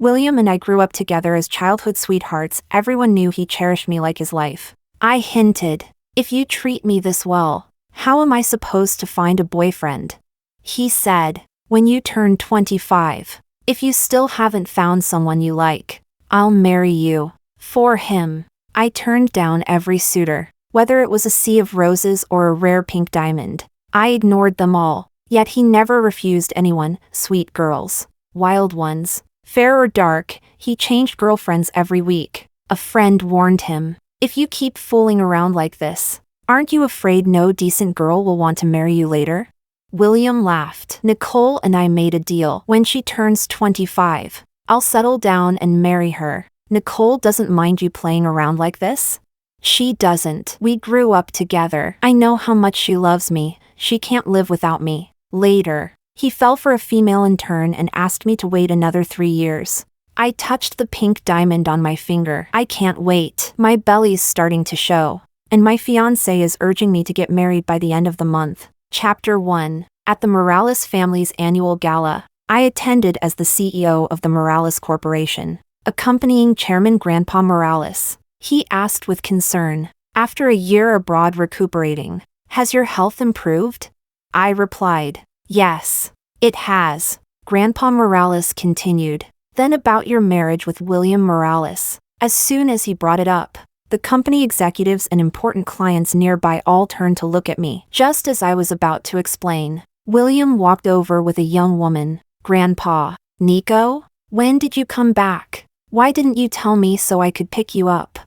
William and I grew up together as childhood sweethearts. Everyone knew he cherished me like his life. I hinted, "If you treat me this well, how am I supposed to find a boyfriend?" He said, "When you turn 25. If you still haven't found someone you like, I'll marry you." For him, I turned down every suitor. Whether it was a sea of roses or a rare pink diamond, I ignored them all. Yet he never refused anyone. Sweet girls, wild ones, fair or dark, he changed girlfriends every week. A friend warned him, "If you keep fooling around like this, aren't you afraid no decent girl will want to marry you later?" William laughed. "Nicole and I made a deal. When she turns 25, I'll settle down and marry her." "Nicole doesn't mind you playing around like this?" "She doesn't. We grew up together. I know how much she loves me. She can't live without me." Later, he fell for a female in turn and asked me to wait another 3 years. I touched the pink diamond on my finger. "I can't wait. My belly's starting to show. And my fiancé is urging me to get married by the end of the month." Chapter 1. At the Morales family's annual gala, I attended as the CEO of the Morales Corporation, accompanying Chairman Grandpa Morales. He asked with concern, "After a year abroad recuperating, has your health improved?" I replied, "Yes, it has." Grandpa Morales continued, "Then about your marriage with William Morales." As soon as he brought it up, the company executives and important clients nearby all turned to look at me. Just as I was about to explain, William walked over with a young woman. "Grandpa, Nico? When did you come back? Why didn't you tell me so I could pick you up?"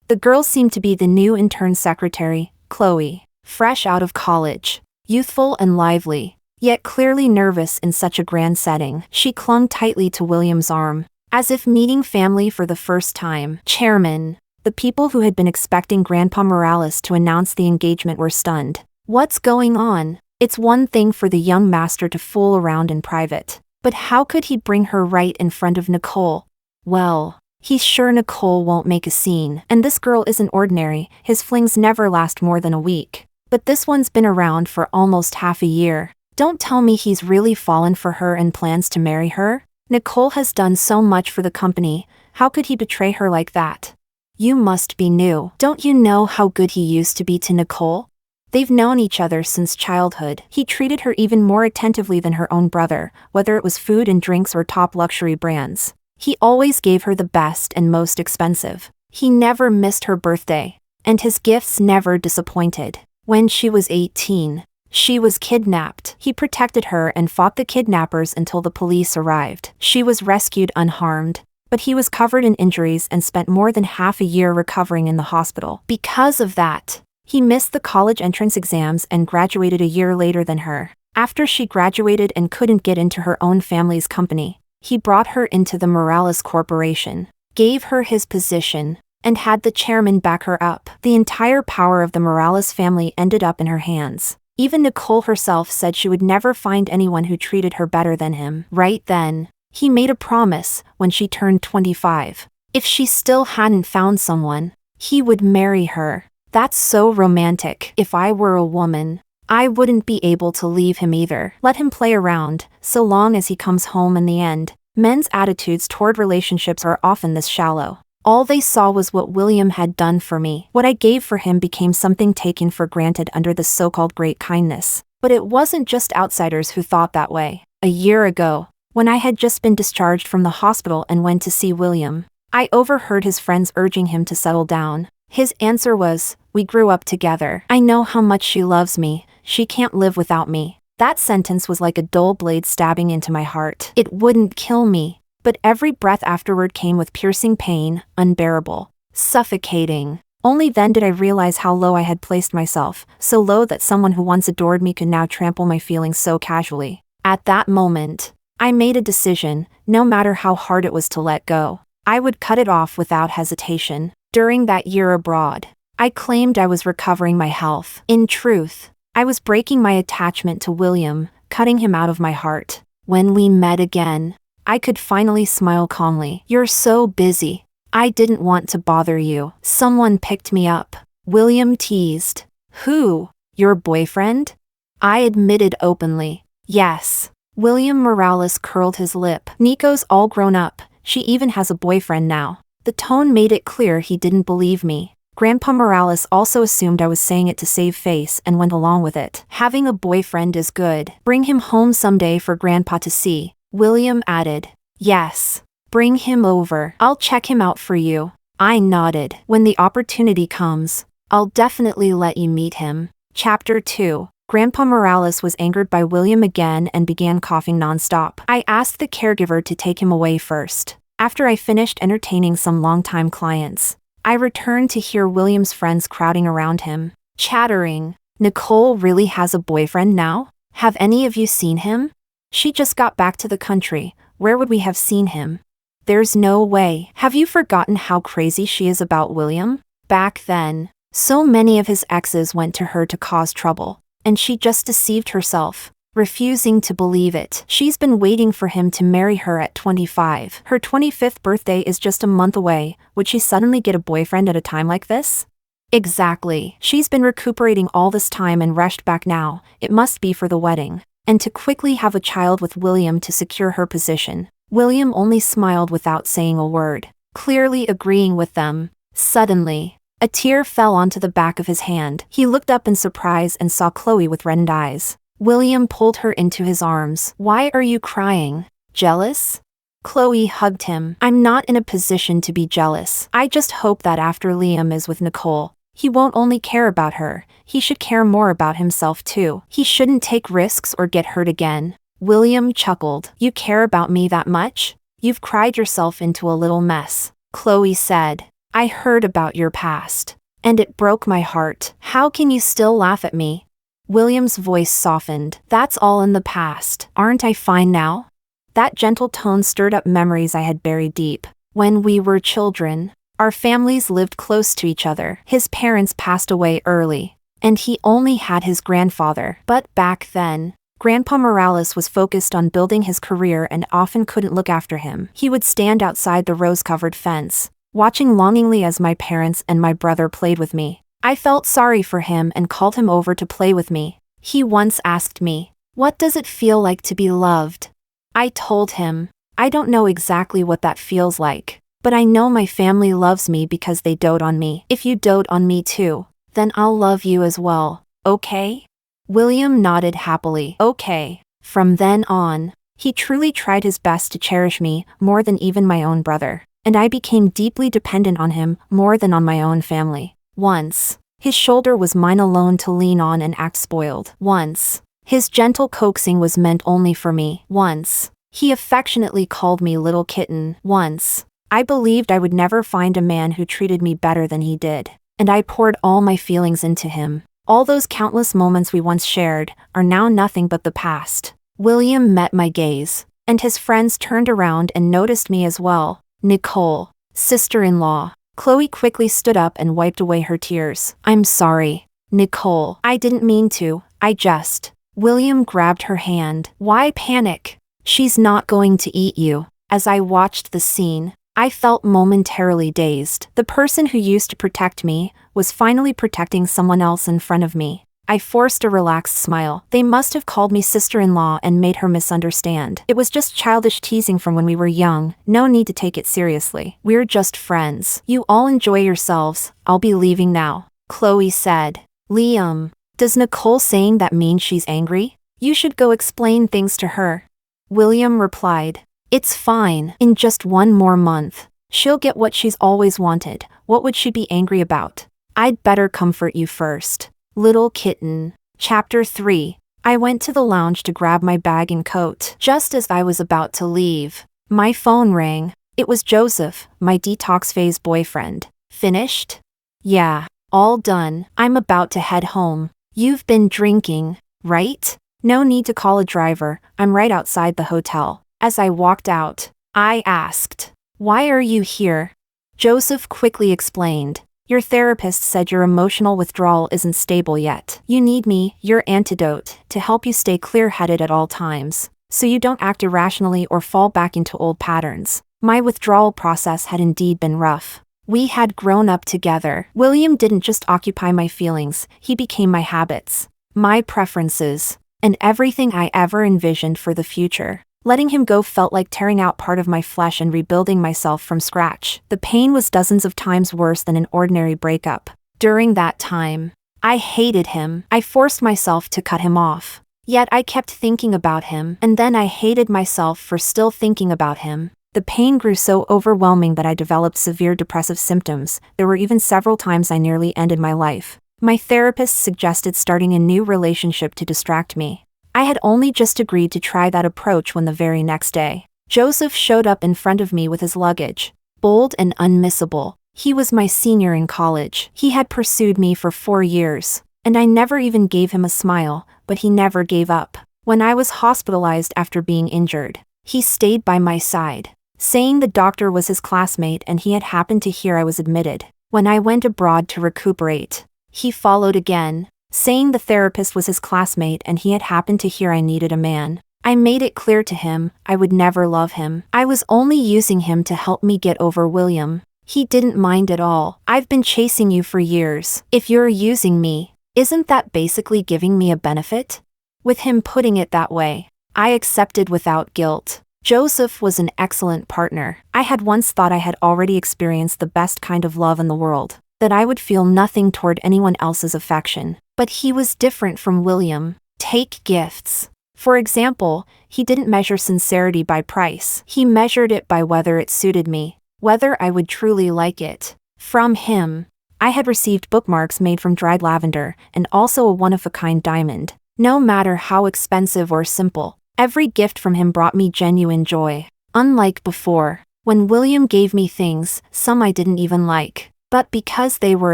The girl seemed to be the new intern secretary, Chloe, fresh out of college, youthful and lively, yet clearly nervous in such a grand setting. She clung tightly to William's arm, as if meeting family for the first time. "Chairman." The people who had been expecting Grandpa Morales to announce the engagement were stunned. "What's going on?" It's one thing for the young master to fool around in private, but how could he bring her right in front of Nicole? Well, he's sure Nicole won't make a scene. And this girl isn't ordinary. His flings never last more than a week. But this one's been around for almost half a year. Don't tell me he's really fallen for her and plans to marry her? Nicole has done so much for the company. How could he betray her like that? "You must be new. Don't you know how good he used to be to Nicole? They've known each other since childhood. He treated her even more attentively than her own brother, whether it was food and drinks or top luxury brands. He always gave her the best and most expensive. He never missed her birthday, and his gifts never disappointed. When she was 18, she was kidnapped. He protected her and fought the kidnappers until the police arrived. She was rescued unharmed, but he was covered in injuries and spent more than half a year recovering in the hospital. Because of that, he missed the college entrance exams and graduated a year later than her. After she graduated and couldn't get into her own family's company, he brought her into the Morales Corporation, gave her his position, and had the chairman back her up. The entire power of the Morales family ended up in her hands. Even Nicole herself said she would never find anyone who treated her better than him. Right then, he made a promise when she turned 25. If she still hadn't found someone, he would marry her. That's so romantic. If I were a woman, I wouldn't be able to leave him either. Let him play around, so long as he comes home in the end. Men's attitudes toward relationships are often this shallow. All they saw was what William had done for me. What I gave for him became something taken for granted under the so-called great kindness. But it wasn't just outsiders who thought that way. A year ago, when I had just been discharged from the hospital and went to see William, I overheard his friends urging him to settle down. His answer was, "We grew up together. I know how much she loves me. She can't live without me." That sentence was like a dull blade stabbing into my heart. It wouldn't kill me, but every breath afterward came with piercing pain, unbearable, suffocating. Only then did I realize how low I had placed myself, so low that someone who once adored me could now trample my feelings so casually. At that moment, I made a decision. No matter how hard it was to let go, I would cut it off without hesitation. During that year abroad, I claimed I was recovering my health. In truth, I was breaking my attachment to William, cutting him out of my heart. When we met again, I could finally smile calmly. "You're so busy. I didn't want to bother you. Someone picked me up," William teased. "Who? Your boyfriend?" I admitted openly. "Yes." William Morales curled his lip. "Nico's all grown up. She even has a boyfriend now. The tone made it clear he didn't believe me. Grandpa Morales also assumed I was saying it to save face and went along with it. Having a boyfriend is good. Bring him home someday for Grandpa to see, William added. Yes. Bring him over. I'll check him out for you. I nodded. When the opportunity comes, I'll definitely let you meet him. Chapter 2. Grandpa Morales was angered by William again and began coughing nonstop. I asked the caregiver to take him away first. After I finished entertaining some longtime clients, I returned to hear William's friends crowding around him, chattering. Nicole really has a boyfriend now? Have any of you seen him? She just got back to the country. Where would we have seen him? There's no way. Have you forgotten how crazy she is about William? Back then, so many of his exes went to her to cause trouble, and she just deceived herself, refusing to believe it. She's been waiting for him to marry her at 25. Her 25th birthday is just a month away. Would she suddenly get a boyfriend at a time like this? Exactly. She's been recuperating all this time and rushed back now. It must be for the wedding, and to quickly have a child with William to secure her position. William only smiled without saying a word, clearly agreeing with them. Suddenly, a tear fell onto the back of his hand. He looked up in surprise and saw Chloe with reddened eyes. William pulled her into his arms. Why are you crying? Jealous? Chloe hugged him. I'm not in a position to be jealous. I just hope that after Liam is with Nicole, he won't only care about her, he should care more about himself too. He shouldn't take risks or get hurt again. William chuckled. You care about me that much? You've cried yourself into a little mess. Chloe said. I heard about your past, and it broke my heart. How can you still laugh at me? William's voice softened. That's all in the past. Aren't I fine now? That gentle tone stirred up memories I had buried deep. When we were children, our families lived close to each other. His parents passed away early, and he only had his grandfather. But back then, Grandpa Morales was focused on building his career and often couldn't look after him. He would stand outside the rose-covered fence, watching longingly as my parents and my brother played with me. I felt sorry for him and called him over to play with me. He once asked me, "What does it feel like to be loved?" I told him, I don't know exactly what that feels like, but I know my family loves me because they dote on me. If you dote on me too, then I'll love you as well, okay? William nodded happily. Okay. From then on, he truly tried his best to cherish me more than even my own brother, and I became deeply dependent on him more than on my own family. Once, his shoulder was mine alone to lean on and act spoiled. Once, his gentle coaxing was meant only for me. Once, he affectionately called me little kitten. Once, I believed I would never find a man who treated me better than he did, and I poured all my feelings into him. All those countless moments we once shared are now nothing but the past. William met my gaze, and his friends turned around and noticed me as well. Nicole, sister-in-law. Chloe quickly stood up and wiped away her tears. I'm sorry, Nicole. I didn't mean to, I just. William grabbed her hand. Why panic? She's not going to eat you. As I watched the scene, I felt momentarily dazed. The person who used to protect me was finally protecting someone else in front of me. I forced a relaxed smile. They must have called me sister-in-law and made her misunderstand. It was just childish teasing from when we were young. No need to take it seriously. We're just friends. You all enjoy yourselves. I'll be leaving now. Chloe said. Liam, does Nicole saying that mean she's angry? You should go explain things to her. William replied. It's fine. In just one more month, she'll get what she's always wanted. What would she be angry about? I'd better comfort you first. Little kitten. Chapter 3. I went to the lounge to grab my bag and coat. Just as I was about to leave, my phone rang. It was Joseph, my detox phase boyfriend. Finished? Yeah, all done. I'm about to head home. You've been drinking, right? No need to call a driver. I'm right outside the hotel. As I walked out, I asked, why are you here? Joseph quickly explained. Your therapist said your emotional withdrawal isn't stable yet. You need me, your antidote, to help you stay clear-headed at all times, so you don't act irrationally or fall back into old patterns. My withdrawal process had indeed been rough. We had grown up together. William didn't just occupy my feelings, he became my habits, my preferences, and everything I ever envisioned for the future. Letting him go felt like tearing out part of my flesh and rebuilding myself from scratch. The pain was dozens of times worse than an ordinary breakup. During that time, I hated him. I forced myself to cut him off. Yet I kept thinking about him, and then I hated myself for still thinking about him. The pain grew so overwhelming that I developed severe depressive symptoms. There were even several times I nearly ended my life. My therapist suggested starting a new relationship to distract me. I had only just agreed to try that approach when the very next day, Joseph showed up in front of me with his luggage. Bold and unmissable, he was my senior in college. He had pursued me for 4 years, and I never even gave him a smile, but he never gave up. When I was hospitalized after being injured, he stayed by my side, saying the doctor was his classmate and he had happened to hear I was admitted. When I went abroad to recuperate, he followed again, saying the therapist was his classmate and he had happened to hear I needed a man. I made it clear to him I would never love him. I was only using him to help me get over William. He didn't mind at all. I've been chasing you for years. If you're using me, isn't that basically giving me a benefit? With him putting it that way, I accepted without guilt. Joseph was an excellent partner. I had once thought I had already experienced the best kind of love in the world, that I would feel nothing toward anyone else's affection. But he was different from William. Take gifts. For example, he didn't measure sincerity by price. He measured it by whether it suited me, whether I would truly like it. From him, I had received bookmarks made from dried lavender and also a one-of-a-kind diamond. No matter how expensive or simple, every gift from him brought me genuine joy. Unlike before, when William gave me things, some I didn't even like, but because they were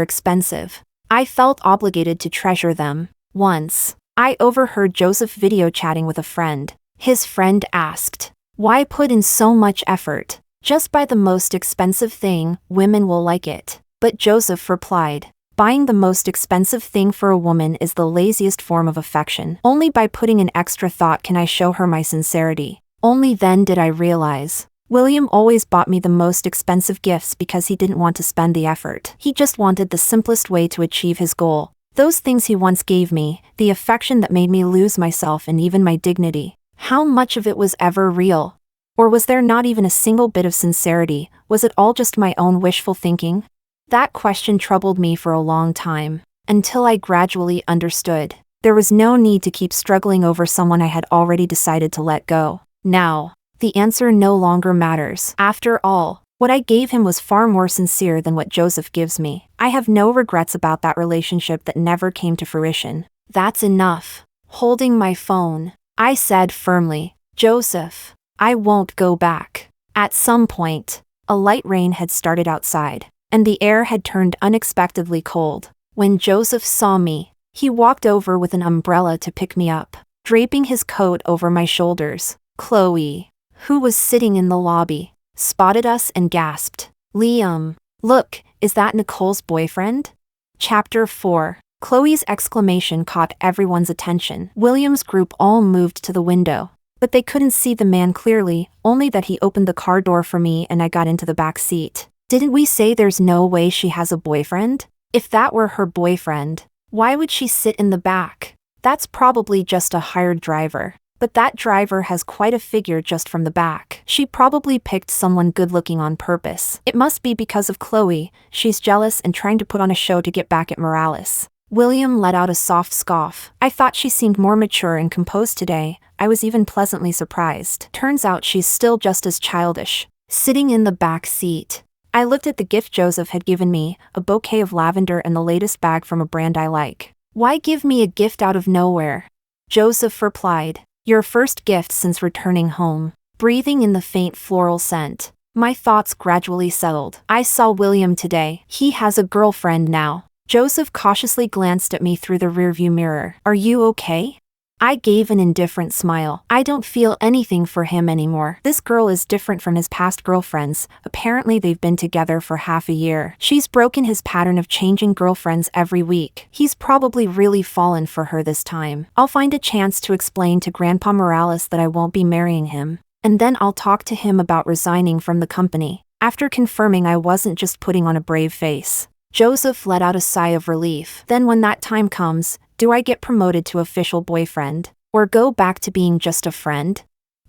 expensive, I felt obligated to treasure them. Once, I overheard Joseph video chatting with a friend. His friend asked, "Why put in so much effort? Just buy the most expensive thing, women will like it." But Joseph replied, "Buying the most expensive thing for a woman is the laziest form of affection. Only by putting in extra thought can I show her my sincerity." Only then did I realize, William always bought me the most expensive gifts because he didn't want to spend the effort. He just wanted the simplest way to achieve his goal. Those things he once gave me, the affection that made me lose myself and even my dignity, how much of it was ever real? Or was there not even a single bit of sincerity? Was it all just my own wishful thinking? That question troubled me for a long time, until I gradually understood. There was no need to keep struggling over someone I had already decided to let go. Now, the answer no longer matters. After all, what I gave him was far more sincere than what Joseph gives me. I have no regrets about that relationship that never came to fruition. That's enough. Holding my phone, I said firmly, "Joseph, I won't go back." At some point, a light rain had started outside, and the air had turned unexpectedly cold. When Joseph saw me, he walked over with an umbrella to pick me up, draping his coat over my shoulders. Chloe, who was sitting in the lobby, spotted us and gasped, "Liam, look, is that Nicole's boyfriend?" Chapter 4. Chloe's exclamation caught everyone's attention. William's group all moved to the window, but they couldn't see the man clearly, only that he opened the car door for me and I got into the back seat. Didn't we say there's no way she has a boyfriend? If that were her boyfriend, why would she sit in the back? That's probably just a hired driver. But that driver has quite a figure just from the back. She probably picked someone good-looking on purpose. It must be because of Chloe. She's jealous and trying to put on a show to get back at Morales. William let out a soft scoff. I thought she seemed more mature and composed today. I was even pleasantly surprised. Turns out she's still just as childish, sitting in the back seat. I looked at the gift Joseph had given me, a bouquet of lavender and the latest bag from a brand I like. "Why give me a gift out of nowhere?" Joseph replied, "Your first gift since returning home." Breathing in the faint floral scent, my thoughts gradually settled. I saw William today. He has a girlfriend now. Joseph cautiously glanced at me through the rearview mirror. "Are you okay?" I gave an indifferent smile. I don't feel anything for him anymore. This girl is different from his past girlfriends. Apparently they've been together for half a year. She's broken his pattern of changing girlfriends every week. He's probably really fallen for her this time. I'll find a chance to explain to Grandpa Morales that I won't be marrying him. And then I'll talk to him about resigning from the company, after confirming I wasn't just putting on a brave face. Joseph let out a sigh of relief. Then when that time comes, do I get promoted to official boyfriend, or go back to being just a friend?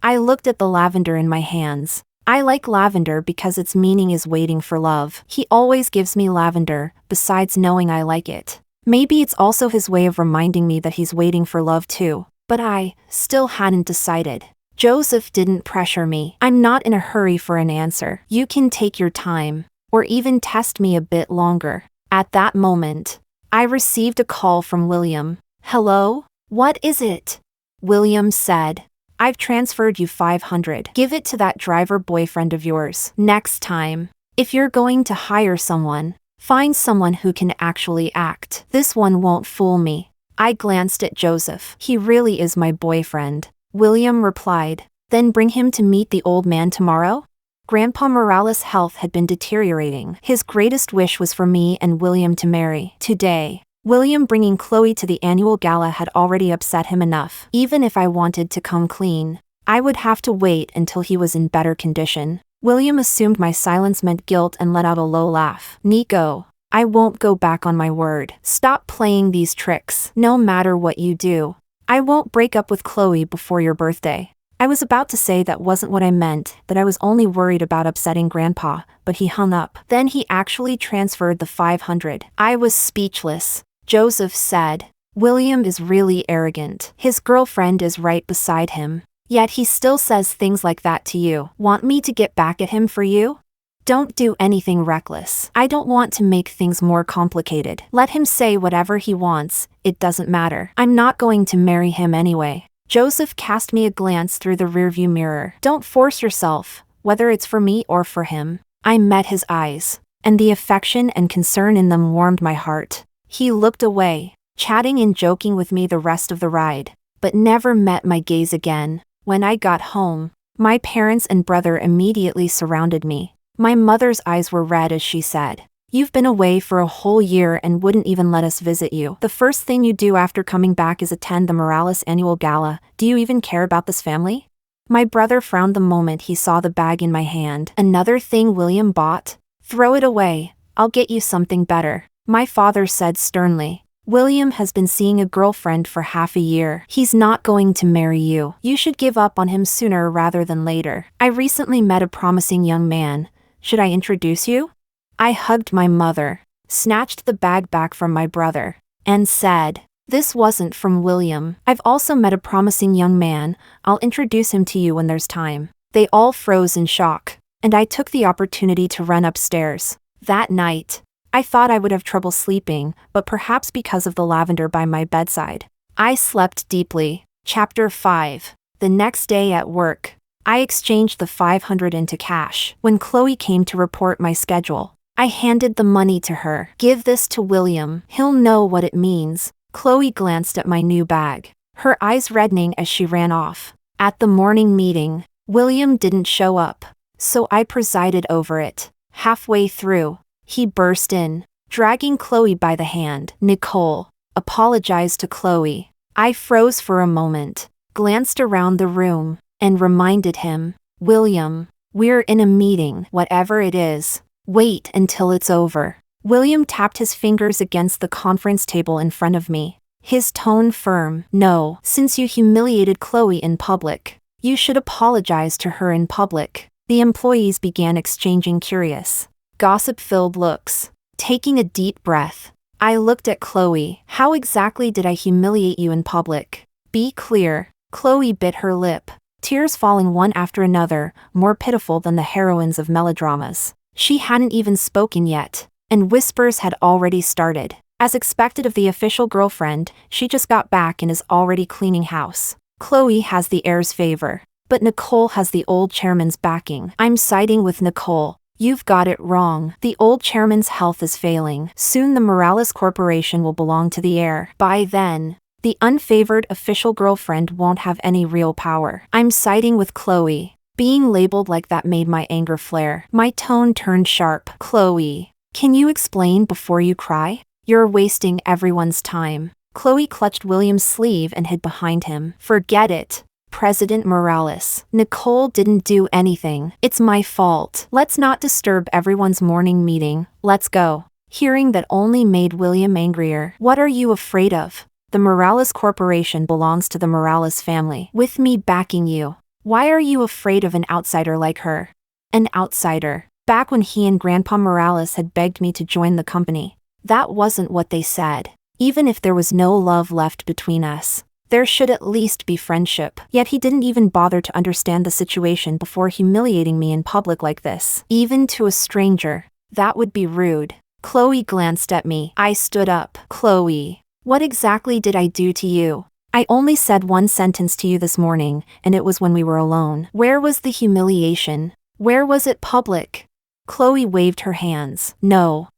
I looked at the lavender in my hands. I like lavender because its meaning is waiting for love. He always gives me lavender, besides knowing I like it. Maybe it's also his way of reminding me that he's waiting for love too. But I still hadn't decided. Joseph didn't pressure me. I'm not in a hurry for an answer. You can take your time, or even test me a bit longer. At that moment, I received a call from William. Hello? What is it? William said. I've transferred you $500. Give it to that driver boyfriend of yours. Next time, if you're going to hire someone, find someone who can actually act. This one won't fool me. I glanced at Joseph. He really is my boyfriend. William replied. Then bring him to meet the old man tomorrow? Grandpa Morales' health had been deteriorating. His greatest wish was for me and William to marry. Today, William bringing Chloe to the annual gala had already upset him enough. Even if I wanted to come clean, I would have to wait until he was in better condition. William assumed my silence meant guilt and let out a low laugh. Nico, I won't go back on my word. Stop playing these tricks. No matter what you do, I won't break up with Chloe before your birthday. I was about to say that wasn't what I meant, that I was only worried about upsetting Grandpa, but he hung up. Then he actually transferred the $500. I was speechless. Joseph said, William is really arrogant. His girlfriend is right beside him. Yet he still says things like that to you. Want me to get back at him for you? Don't do anything reckless. I don't want to make things more complicated. Let him say whatever he wants, it doesn't matter. I'm not going to marry him anyway. Joseph cast me a glance through the rearview mirror. Don't force yourself, whether it's for me or for him. I met his eyes, and the affection and concern in them warmed my heart. He looked away, chatting and joking with me the rest of the ride, but never met my gaze again. When I got home, my parents and brother immediately surrounded me. My mother's eyes were red as she said, You've been away for a whole year and wouldn't even let us visit you. The first thing you do after coming back is attend the Morales annual gala. Do you even care about this family? My brother frowned the moment he saw the bag in my hand. Another thing William bought? Throw it away. I'll get you something better. My father said sternly. William has been seeing a girlfriend for half a year. He's not going to marry you. You should give up on him sooner rather than later. I recently met a promising young man. Should I introduce you? I hugged my mother, snatched the bag back from my brother, and said, This wasn't from William. I've also met a promising young man. I'll introduce him to you when there's time. They all froze in shock, and I took the opportunity to run upstairs. That night, I thought I would have trouble sleeping, but perhaps because of the lavender by my bedside, I slept deeply. Chapter 5. The next day at work, I exchanged the $500 into cash. When Chloe came to report my schedule, I handed the money to her. Give this to William. He'll know what it means. Chloe glanced at my new bag, her eyes reddening as she ran off. At the morning meeting, William didn't show up, so I presided over it. Halfway through, he burst in, dragging Chloe by the hand. Nicole, apologized to Chloe. I froze for a moment, glanced around the room, and reminded him, William, we're in a meeting. Whatever it is, wait until it's over. William tapped his fingers against the conference table in front of me, his tone firm. No, since you humiliated Chloe in public, you should apologize to her in public. The employees began exchanging curious, gossip-filled looks. Taking a deep breath, I looked at Chloe. How exactly did I humiliate you in public? Be clear. Chloe bit her lip, tears falling one after another, more pitiful than the heroines of melodramas. She hadn't even spoken yet, and whispers had already started. As expected of the official girlfriend, she just got back and is already cleaning house. Chloe has the heir's favor, but Nicole has the old chairman's backing. I'm siding with Nicole. You've got it wrong. The old chairman's health is failing. Soon the Morales Corporation will belong to the heir. By then, the unfavored official girlfriend won't have any real power. I'm siding with Chloe. Being labeled like that made my anger flare. My tone turned sharp. Chloe, can you explain before you cry? You're wasting everyone's time. Chloe clutched William's sleeve and hid behind him. Forget it, President Morales. Nicole didn't do anything. It's my fault. Let's not disturb everyone's morning meeting. Let's go. Hearing that only made William angrier. What are you afraid of? The Morales Corporation belongs to the Morales family. With me backing you, Why are you afraid of an outsider like her? An outsider. Back when he and Grandpa Morales had begged me to join the company, that wasn't what they said. Even if there was no love left between us, there should at least be friendship. Yet he didn't even bother to understand the situation before humiliating me in public like this. Even to a stranger. That would be rude. Chloe glanced at me. I stood up. Chloe, what exactly did I do to you? I only said one sentence to you this morning, and it was when we were alone. Where was the humiliation? Where was it public? Chloe waved her hands. No,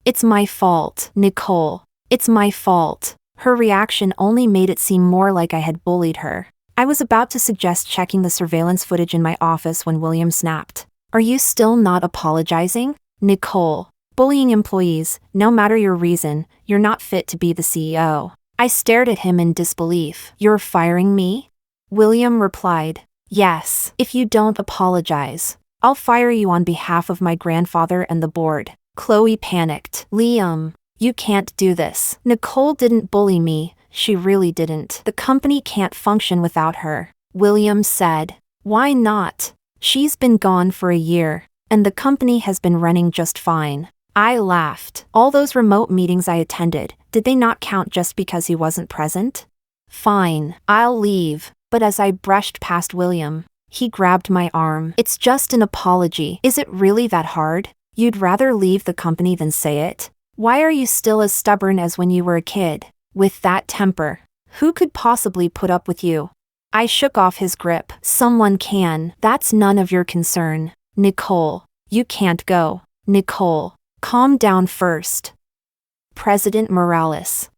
it's my fault, Nicole. It's my fault. Her reaction only made it seem more like I had bullied her. I was about to suggest checking the surveillance footage in my office when William snapped. Are you still not apologizing? Nicole, bullying employees, no matter your reason, you're not fit to be the CEO. I stared at him in disbelief. You're firing me? William replied, yes. If you don't apologize, I'll fire you on behalf of my grandfather and the board. Chloe panicked. Liam, you can't do this. Nicole didn't bully me, she really didn't. The company can't function without her. William said. Why not? She's been gone for a year, and the company has been running just fine. I laughed. All those remote meetings I attended, did they not count just because he wasn't present? Fine, I'll leave. But as I brushed past William, he grabbed my arm. It's just an apology. Is it really that hard? You'd rather leave the company than say it? Why are you still as stubborn as when you were a kid? With that temper, who could possibly put up with you? I shook off his grip. Someone can. That's none of your concern. Nicole, you can't go. Nicole, calm down first. President Morales.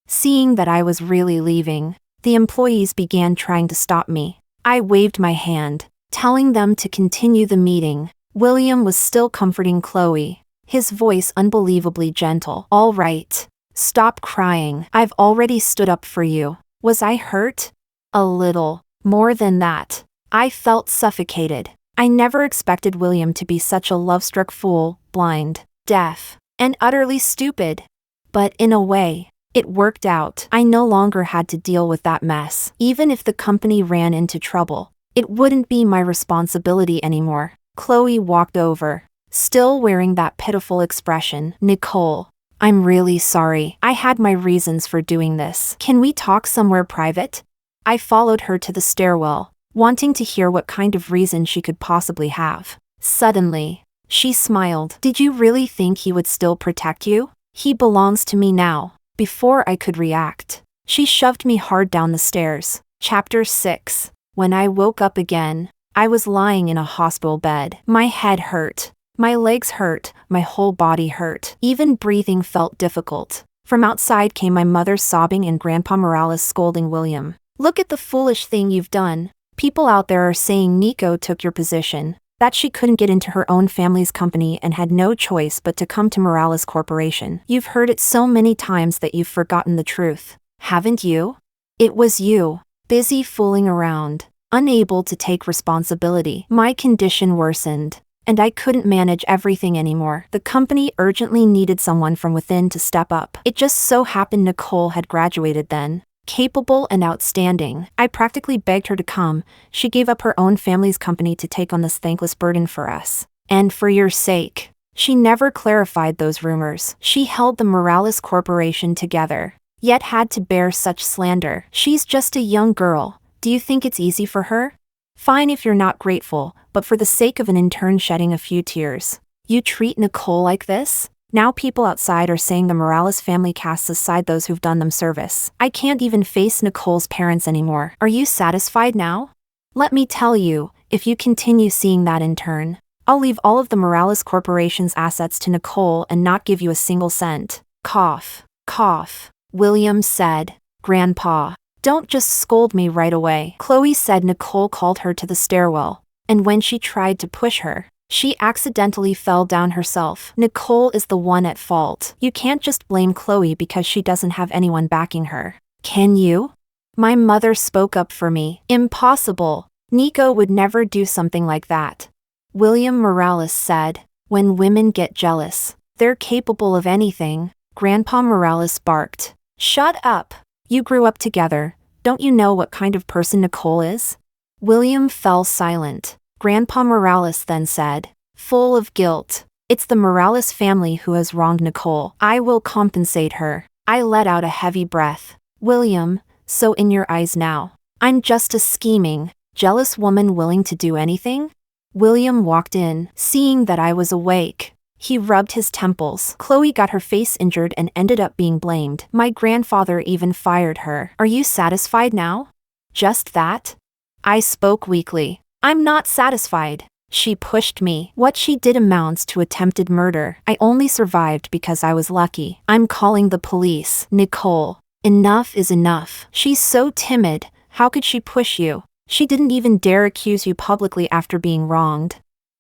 Seeing that I was really leaving, the employees began trying to stop me. I waved my hand, telling them to continue the meeting. William was still comforting Chloe, his voice unbelievably gentle. All right. Stop crying. I've already stood up for you. Was I hurt? A little. More than that. I felt suffocated. I never expected William to be such a love-struck fool, blind, deaf, and utterly stupid. But in a way, it worked out. I no longer had to deal with that mess. Even if the company ran into trouble, it wouldn't be my responsibility anymore. Chloe walked over, still wearing that pitiful expression. Nicole, I'm really sorry. I had my reasons for doing this. Can we talk somewhere private? I followed her to the stairwell, wanting to hear what kind of reason she could possibly have. Suddenly, she smiled. Did you really think he would still protect you? He belongs to me now. Before I could react, she shoved me hard down the stairs. Chapter 6. When I woke up again, I was lying in a hospital bed. My head hurt. My legs hurt. My whole body hurt. Even breathing felt difficult. From outside came my mother sobbing and Grandpa Morales scolding William. Look at the foolish thing you've done. People out there are saying Nico took your position, that she couldn't get into her own family's company and had no choice but to come to Morales Corporation. You've heard it so many times that you've forgotten the truth, haven't you? It was you, busy fooling around, unable to take responsibility. My condition worsened, and I couldn't manage everything anymore. The company urgently needed someone from within to step up. It just so happened Nicole had graduated then. Capable and outstanding. I practically begged her to come. She gave up her own family's company to take on this thankless burden for us. And for your sake. She never clarified those rumors. She held the Morales Corporation together, yet had to bear such slander. She's just a young girl. Do you think it's easy for her? Fine if you're not grateful, but for the sake of an intern shedding a few tears, you treat Nicole like this? Now people outside are saying the Morales family casts aside those who've done them service. I can't even face Nicole's parents anymore. Are you satisfied now? Let me tell you, if you continue seeing that intern, I'll leave all of the Morales Corporation's assets to Nicole and not give you a single cent. Cough. Cough. William said. Grandpa, don't just scold me right away. Chloe said Nicole called her to the stairwell, and when she tried to push her, she accidentally fell down herself. Nicole is the one at fault. You can't just blame Chloe because she doesn't have anyone backing her. Can you? My mother spoke up for me. Impossible. Nico would never do something like that. William Morales said, when women get jealous, they're capable of anything. Grandpa Morales barked. Shut up. You grew up together. Don't you know what kind of person Nicole is? William fell silent. Grandpa Morales then said, full of guilt, it's the Morales family who has wronged Nicole. I will compensate her. I let out a heavy breath. William, so in your eyes now, I'm just a scheming, jealous woman willing to do anything? William walked in, seeing that I was awake. He rubbed his temples. Chloe got her face injured and ended up being blamed. My grandfather even fired her. Are you satisfied now? Just that? I spoke weakly. I'm not satisfied. She pushed me. What she did amounts to attempted murder. I only survived because I was lucky. I'm calling the police. Nicole, enough is enough. She's so timid. How could she push you? She didn't even dare accuse you publicly after being wronged.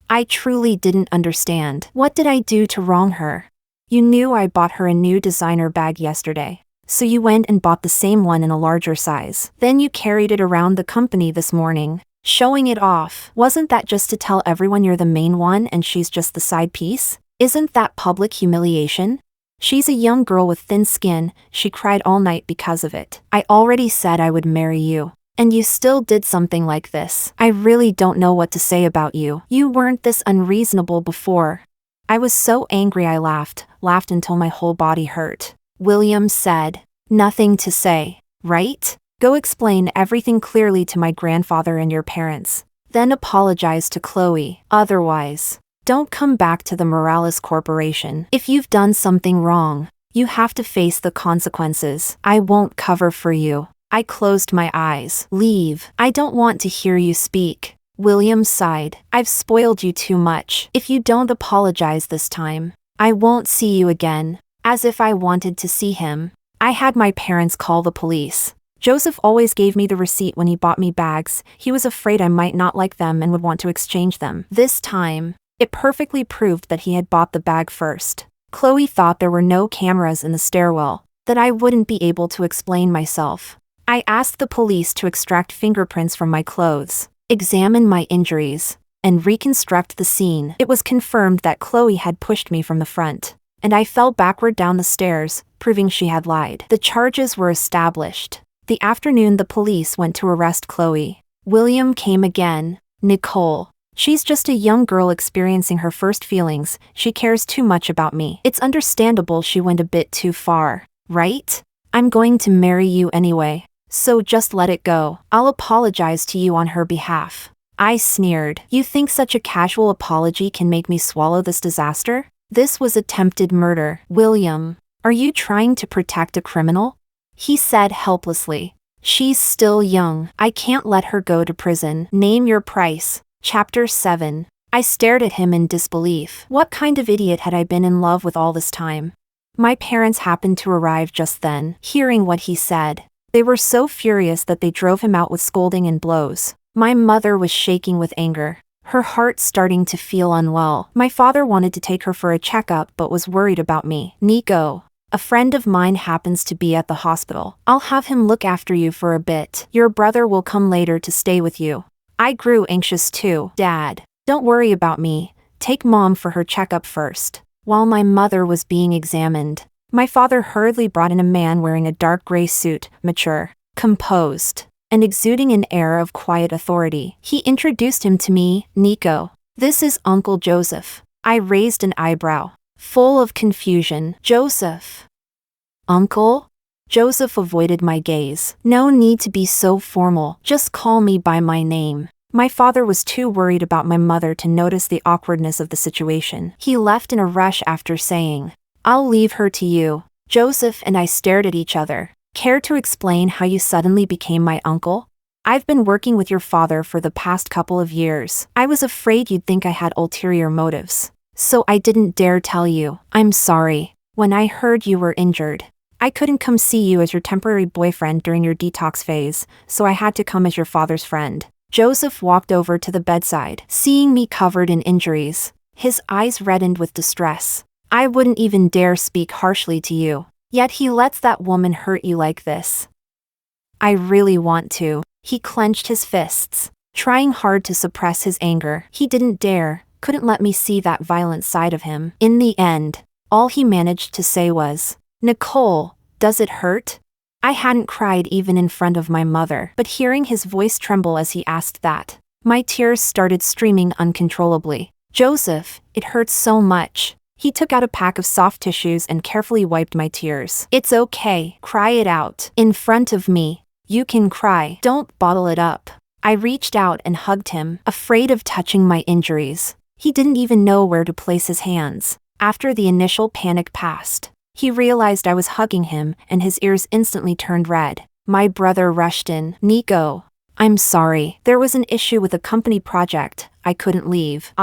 I truly didn't understand. What did I do to wrong her? You knew I bought her a new designer bag yesterday. So you went and bought the same one in a larger size. Then you carried it around the company this morning, showing it off. Wasn't that just to tell everyone you're the main one and she's just the side piece? Isn't that public humiliation? She's a young girl with thin skin. She cried all night because of it. I already said I would marry you. And you still did something like this. I really don't know what to say about you. You weren't this unreasonable before. I was so angry I laughed until my whole body hurt. William said, nothing to say, right? Go explain everything clearly to my grandfather and your parents. Then apologize to Chloe. Otherwise, don't come back to the Morales Corporation. If you've done something wrong, you have to face the consequences. I won't cover for you. I closed my eyes. Leave. I don't want to hear you speak. William sighed. I've spoiled you too much. If you don't apologize this time, I won't see you again. As if I wanted to see him. I had my parents call the police. Joseph always gave me the receipt when he bought me bags. He was afraid I might not like them and would want to exchange them. This time, it perfectly proved that he had bought the bag first. Chloe thought there were no cameras in the stairwell, that I wouldn't be able to explain myself. I asked the police to extract fingerprints from my clothes, examine my injuries, and reconstruct the scene. It was confirmed that Chloe had pushed me from the front, and I fell backward down the stairs, proving she had lied. The charges were established. The afternoon the police went to arrest Chloe. William came again. Nicole. She's just a young girl experiencing her first feelings. She cares too much about me. It's understandable she went a bit too far, right? I'm going to marry you anyway. So just let it go. I'll apologize to you on her behalf. I sneered. You think such a casual apology can make me swallow this disaster? This was attempted murder. William, are you trying to protect a criminal? He said helplessly. She's still young. I can't let her go to prison. Name your price. Chapter 7. I stared at him in disbelief. What kind of idiot had I been in love with all this time? My parents happened to arrive just then, hearing what he said. They were so furious that they drove him out with scolding and blows. My mother was shaking with anger, her heart starting to feel unwell. My father wanted to take her for a checkup but was worried about me. Nico, a friend of mine happens to be at the hospital. I'll have him look after you for a bit. Your brother will come later to stay with you. I grew anxious too. Dad, don't worry about me. Take Mom for her checkup first. While my mother was being examined, my father hurriedly brought in a man wearing a dark gray suit, mature, composed, and exuding an air of quiet authority. He introduced him to me. Nico, this is Uncle Joseph. I raised an eyebrow, full of confusion. Joseph. Uncle? Joseph avoided my gaze. No need to be so formal. Just call me by my name. My father was too worried about my mother to notice the awkwardness of the situation. He left in a rush after saying, I'll leave her to you. Joseph and I stared at each other. Care to explain how you suddenly became my uncle? I've been working with your father for the past couple of years. I was afraid you'd think I had ulterior motives, so I didn't dare tell you. I'm sorry. When I heard you were injured, I couldn't come see you as your temporary boyfriend during your detox phase, so I had to come as your father's friend. Joseph walked over to the bedside, seeing me covered in injuries. His eyes reddened with distress. I wouldn't even dare speak harshly to you, yet he lets that woman hurt you like this. I really want to. He clenched his fists, trying hard to suppress his anger. He didn't dare, couldn't let me see that violent side of him. In the end, all he managed to say was, Nicole, does it hurt? I hadn't cried even in front of my mother, but hearing his voice tremble as he asked that, my tears started streaming uncontrollably. Joseph, it hurts so much. He took out a pack of soft tissues and carefully wiped my tears. It's okay, cry it out. In front of me. You can cry, don't bottle it up. I reached out and hugged him, afraid of touching my injuries. He didn't even know where to place his hands. After the initial panic passed, he realized I was hugging him and his ears instantly turned red. My brother rushed in. Nico, I'm sorry. There was an issue with a company project. I couldn't leave.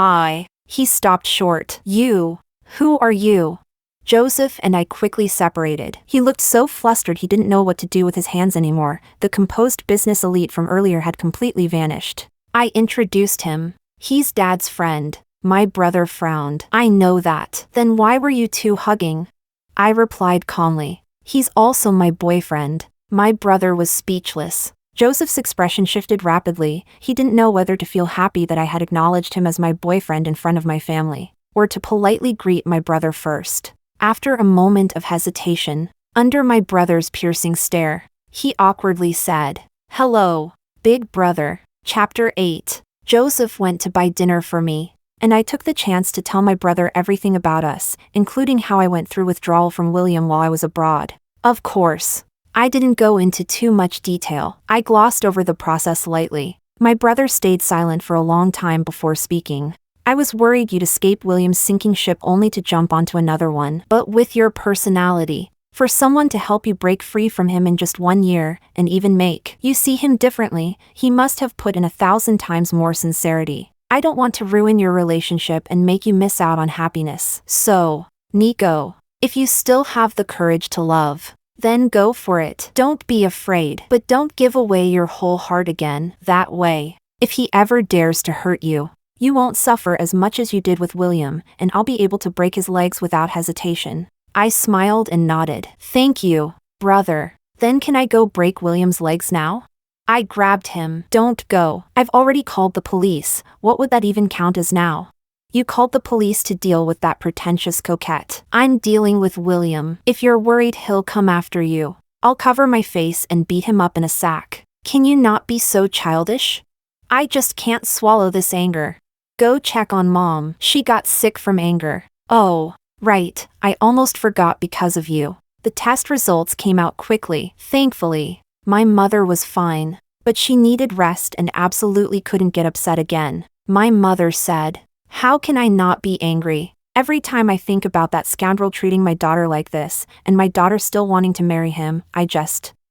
He stopped short. You. Who are you? Joseph and I quickly separated. He looked so flustered he didn't know what to do with his hands anymore. The composed business elite from earlier had completely vanished. I introduced him. He's Dad's friend. My brother frowned. I know that. Then why were you two hugging? I replied calmly. He's also my boyfriend. My brother was speechless. Joseph's expression shifted rapidly. He didn't know whether to feel happy that I had acknowledged him as my boyfriend in front of my family, or to politely greet my brother first. After a moment of hesitation, under my brother's piercing stare, he awkwardly said, "Hello, big brother." Chapter 8. Joseph went to buy dinner for me, and I took the chance to tell my brother everything about us, including how I went through withdrawal from William while I was abroad. Of course, I didn't go into too much detail. I glossed over the process lightly. My brother stayed silent for a long time before speaking. I was worried you'd escape William's sinking ship only to jump onto another one. But with your personality, for someone to help you break free from him in just 1 year, and even make you see him differently, he must have put in 1,000 times more sincerity. I don't want to ruin your relationship and make you miss out on happiness. So, Nico, if you still have the courage to love, then go for it. Don't be afraid, but don't give away your whole heart again. That way, if he ever dares to hurt you, you won't suffer as much as you did with William, and I'll be able to break his legs without hesitation. I smiled and nodded. Thank you, brother. Then can I go break William's legs now? I grabbed him. Don't go. I've already called the police. What would that even count as now? You called the police to deal with that pretentious coquette. I'm dealing with William. If you're worried he'll come after you, I'll cover my face and beat him up in a sack. Can you not be so childish? I just can't swallow this anger. Go check on Mom. She got sick from anger. Oh, right, I almost forgot because of you. The test results came out quickly. Thankfully, my mother was fine, but she needed rest and absolutely couldn't get upset again. My mother said, "How can I not be angry? Every time I think about that scoundrel treating my daughter like this, and my daughter still wanting to marry him,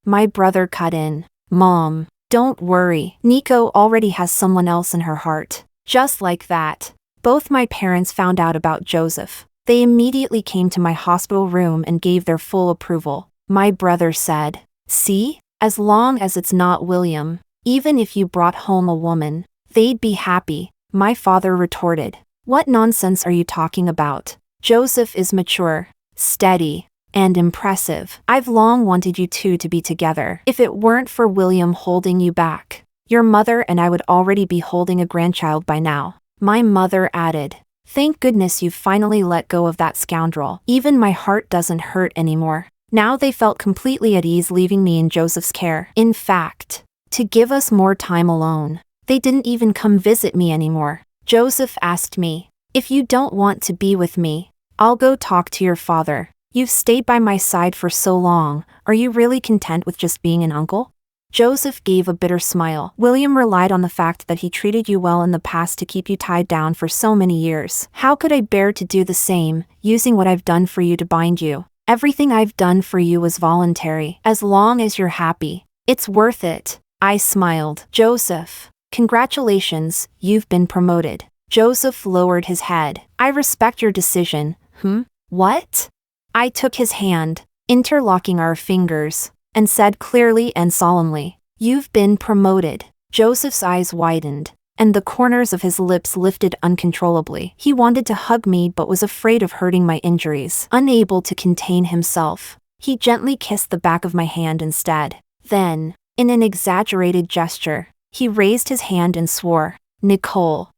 My brother cut in. Mom, don't worry. Nico already has someone else in her heart." Just like that, both my parents found out about Joseph. They immediately came to my hospital room and gave their full approval. My brother said, "See? As long as it's not William, even if you brought home a woman, they'd be happy." My father retorted, "What nonsense are you talking about? Joseph is mature, steady, and impressive. I've long wanted you two to be together. If it weren't for William holding you back, your mother and I would already be holding a grandchild by now." My mother added, "Thank goodness you've finally let go of that scoundrel. Even my heart doesn't hurt anymore." Now they felt completely at ease leaving me in Joseph's care. In fact, to give us more time alone, they didn't even come visit me anymore. Joseph asked me, "If you don't want to be with me, I'll go talk to your father. You've stayed by my side for so long, are you really content with just being an uncle?" Joseph gave a bitter smile. "William relied on the fact that he treated you well in the past to keep you tied down for so many years. How could I bear to do the same, using what I've done for you to bind you? Everything I've done for you was voluntary. As long as you're happy, it's worth it." I smiled. "Joseph, congratulations, you've been promoted." Joseph lowered his head. "I respect your decision." What? I took his hand, interlocking our fingers, and said clearly and solemnly, "You've been promoted." Joseph's eyes widened, and the corners of his lips lifted uncontrollably. He wanted to hug me but was afraid of hurting my injuries. Unable to contain himself, he gently kissed the back of my hand instead. Then, in an exaggerated gesture, he raised his hand and swore, "Nicole,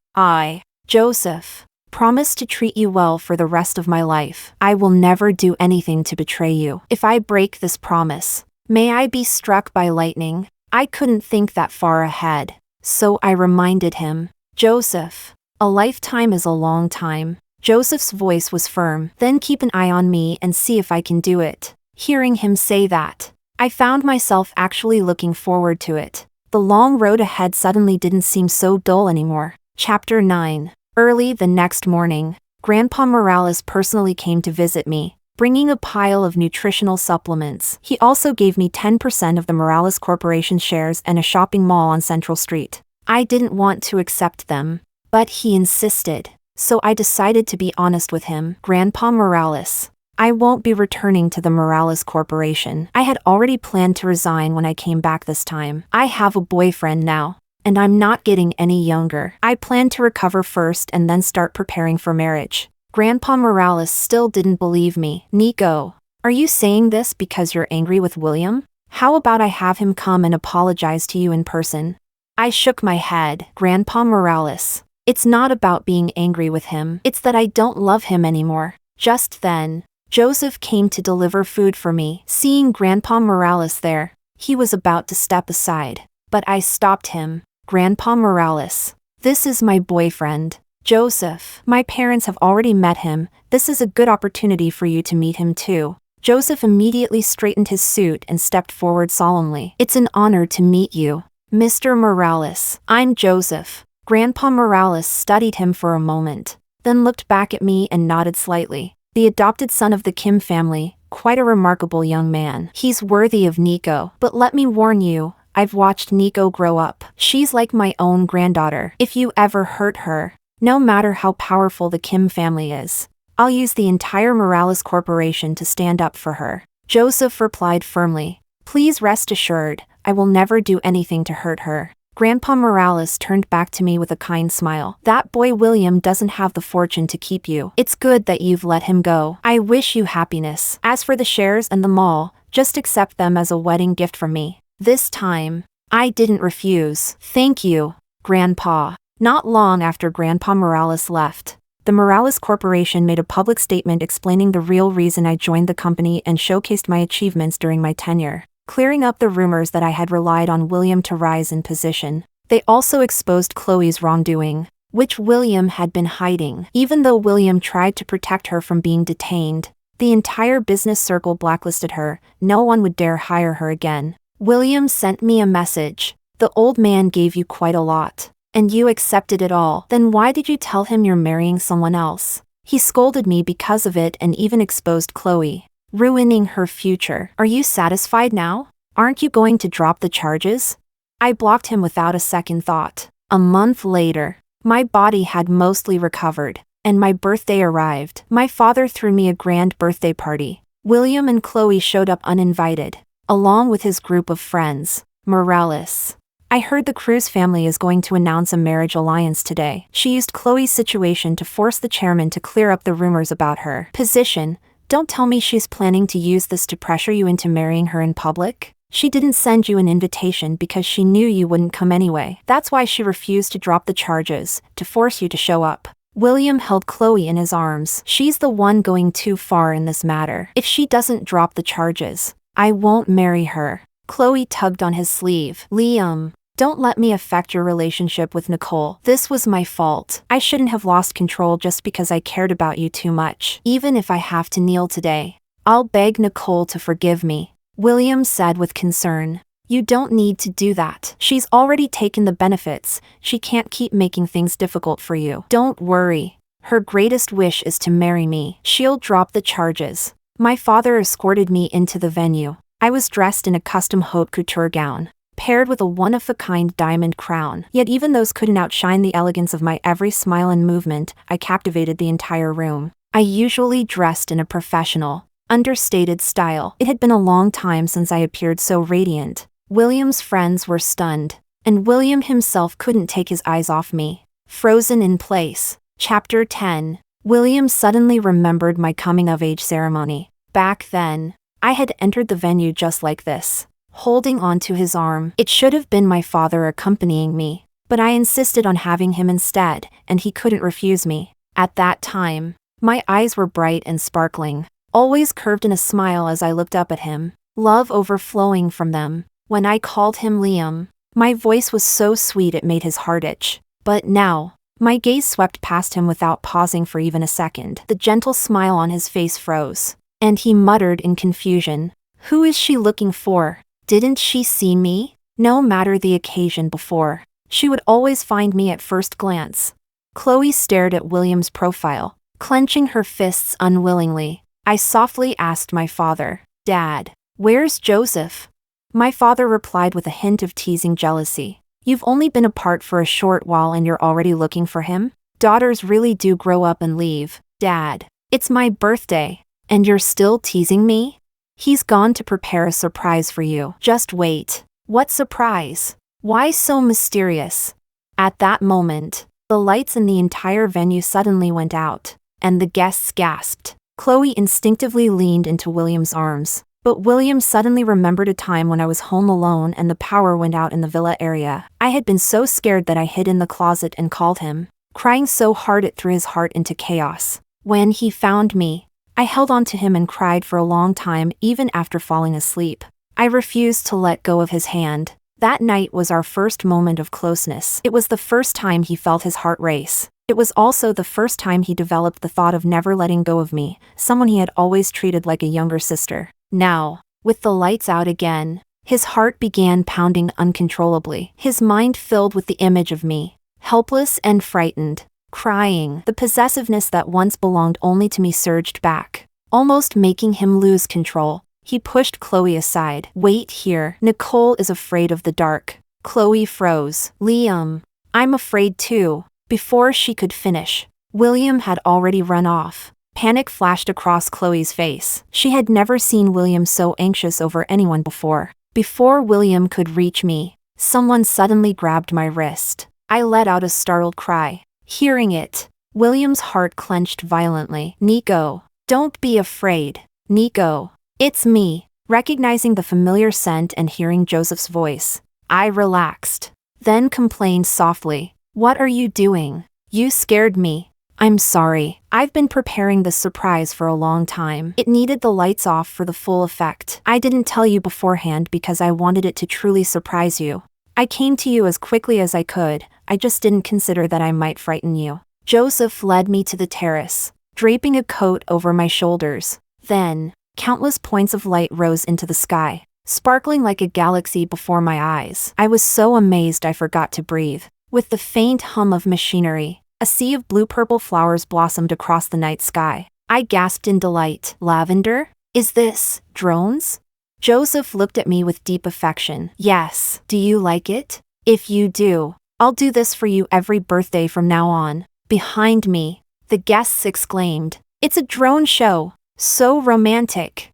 Joseph, promise to treat you well for the rest of my life. I will never do anything to betray you. If I break this promise, May I be struck by lightning? I couldn't think that far ahead. So I reminded him. Joseph. A lifetime is a long time. Joseph's voice was firm. Then keep an eye on me and see if I can do it. Hearing him say that, I found myself actually looking forward to it. The long road ahead suddenly didn't seem so dull anymore. Chapter 9. Early the next morning, Grandpa Morales personally came to visit me, bringing a pile of nutritional supplements. He also gave me 10% of the Morales Corporation shares and a shopping mall on Central Street. I didn't want to accept them, but he insisted, so I decided to be honest with him. Grandpa Morales, I won't be returning to the Morales Corporation. I had already planned to resign when I came back this time. I have a boyfriend now, and I'm not getting any younger. I plan to recover first and then start preparing for marriage. Grandpa Morales still didn't believe me. Nico, are you saying this because you're angry with William? How about I have him come and apologize to you in person? I shook my head. Grandpa Morales, it's not about being angry with him. It's that I don't love him anymore. Just then, Joseph came to deliver food for me. Seeing Grandpa Morales there, he was about to step aside, but I stopped him. Grandpa Morales, this is my boyfriend, Joseph. My parents have already met him. This is a good opportunity for you to meet him too. Joseph immediately straightened his suit and stepped forward solemnly. It's an honor to meet you, Mr. Morales. I'm Joseph. Grandpa Morales studied him for a moment, then looked back at me and nodded slightly. The adopted son of the Kim family, quite a remarkable young man. He's worthy of Nico. But let me warn you, I've watched Nico grow up. She's like my own granddaughter. If you ever hurt her, no matter how powerful the Kim family is, I'll use the entire Morales Corporation to stand up for her. Joseph replied firmly. Please rest assured, I will never do anything to hurt her. Grandpa Morales turned back to me with a kind smile. That boy William doesn't have the fortune to keep you. It's good that you've let him go. I wish you happiness. As for the shares and the mall, just accept them as a wedding gift from me. This time, I didn't refuse. Thank you, Grandpa. Not long after Grandpa Morales left, the Morales Corporation made a public statement explaining the real reason I joined the company and showcased my achievements during my tenure, clearing up the rumors that I had relied on William to rise in position. They also exposed Chloe's wrongdoing, which William had been hiding. Even though William tried to protect her from being detained, the entire business circle blacklisted her. No one would dare hire her again. William sent me a message. The old man gave you quite a lot, and you accepted it all. Then why did you tell him you're marrying someone else? He scolded me because of it and even exposed Chloe, ruining her future. Are you satisfied now? Aren't you going to drop the charges? I blocked him without a second thought. A month later, my body had mostly recovered, and my birthday arrived. My father threw me a grand birthday party. William and Chloe showed up uninvited, along with his group of friends. Morales. I heard the Cruz family is going to announce a marriage alliance today. She used Chloe's situation to force the chairman to clear up the rumors about her position. Don't tell me she's planning to use this to pressure you into marrying her in public? She didn't send you an invitation because she knew you wouldn't come anyway. That's why she refused to drop the charges, to force you to show up. William held Chloe in his arms. She's the one going too far in this matter. If she doesn't drop the charges, I won't marry her. Chloe tugged on his sleeve. Liam, don't let me affect your relationship with Nicole. This was my fault. I shouldn't have lost control just because I cared about you too much. Even if I have to kneel today, I'll beg Nicole to forgive me, William said with concern. You don't need to do that. She's already taken the benefits. She can't keep making things difficult for you. Don't worry. Her greatest wish is to marry me. She'll drop the charges. My father escorted me into the venue. I was dressed in a custom haute couture gown, paired with a one-of-a-kind diamond crown. Yet even those couldn't outshine the elegance of my every smile and movement. I captivated the entire room. I usually dressed in a professional, understated style. It had been a long time since I appeared so radiant. William's friends were stunned, and William himself couldn't take his eyes off me. Frozen in place. Chapter 10. William suddenly remembered my coming-of-age ceremony. Back then, I had entered the venue just like this, holding onto his arm. It should have been my father accompanying me, but I insisted on having him instead, and he couldn't refuse me. At that time, my eyes were bright and sparkling, always curved in a smile as I looked up at him. love overflowing from them. When I called him Liam, my voice was so sweet it made his heart itch. But now, my gaze swept past him without pausing for even a second. The gentle smile on his face froze, and he muttered in confusion, "Who is she looking for? Didn't she see me?" No matter the occasion before, she would always find me at first glance. Chloe stared at William's profile, clenching her fists unwillingly. I softly asked my father, "Dad, where's Joseph?" My father replied with a hint of teasing jealousy. "You've only been apart for a short while and you're already looking for him? Daughters really do grow up and leave." "Dad, it's my birthday, and you're still teasing me? He's gone to prepare a surprise for you. Just wait." "What surprise? Why so mysterious?" At that moment, the lights in the entire venue suddenly went out, and the guests gasped. Chloe instinctively leaned into William's arms, but William suddenly remembered a time when I was home alone and the power went out in the villa area. I had been so scared that I hid in the closet and called him, crying so hard it threw his heart into chaos. When he found me, I held on to him and cried for a long time even after falling asleep. I refused to let go of his hand. That night was our first moment of closeness. It was the first time he felt his heart race. It was also the first time he developed the thought of never letting go of me, someone he had always treated like a younger sister. Now, with the lights out again, his heart began pounding uncontrollably. His mind filled with the image of me, helpless and frightened, crying. The possessiveness that once belonged only to me surged back, almost making him lose control. He pushed Chloe aside. "Wait here. Nicole is afraid of the dark." Chloe froze. "Liam, I'm afraid too." Before she could finish, William had already run off. Panic flashed across Chloe's face. She had never seen William so anxious over anyone before. Before William could reach me, someone suddenly grabbed my wrist. I let out a startled cry. Hearing it, William's heart clenched violently. "Nico, don't be afraid. Nico, it's me." Recognizing the familiar scent and hearing Joseph's voice, I relaxed, then complained softly, "What are you doing? You scared me." "I'm sorry. I've been preparing this surprise for a long time. It needed the lights off for the full effect. I didn't tell you beforehand because I wanted it to truly surprise you. I came to you as quickly as I could. I just didn't consider that I might frighten you." Joseph led me to the terrace, draping a coat over my shoulders. Then, countless points of light rose into the sky, sparkling like a galaxy before my eyes. I was so amazed I forgot to breathe. With the faint hum of machinery, a sea of blue-purple flowers blossomed across the night sky. I gasped in delight. "Lavender? Is this drones?" Joseph looked at me with deep affection. "Yes. Do you like it? If you do, I'll do this for you every birthday from now on." Behind me, the guests exclaimed, "It's a drone show! So romantic!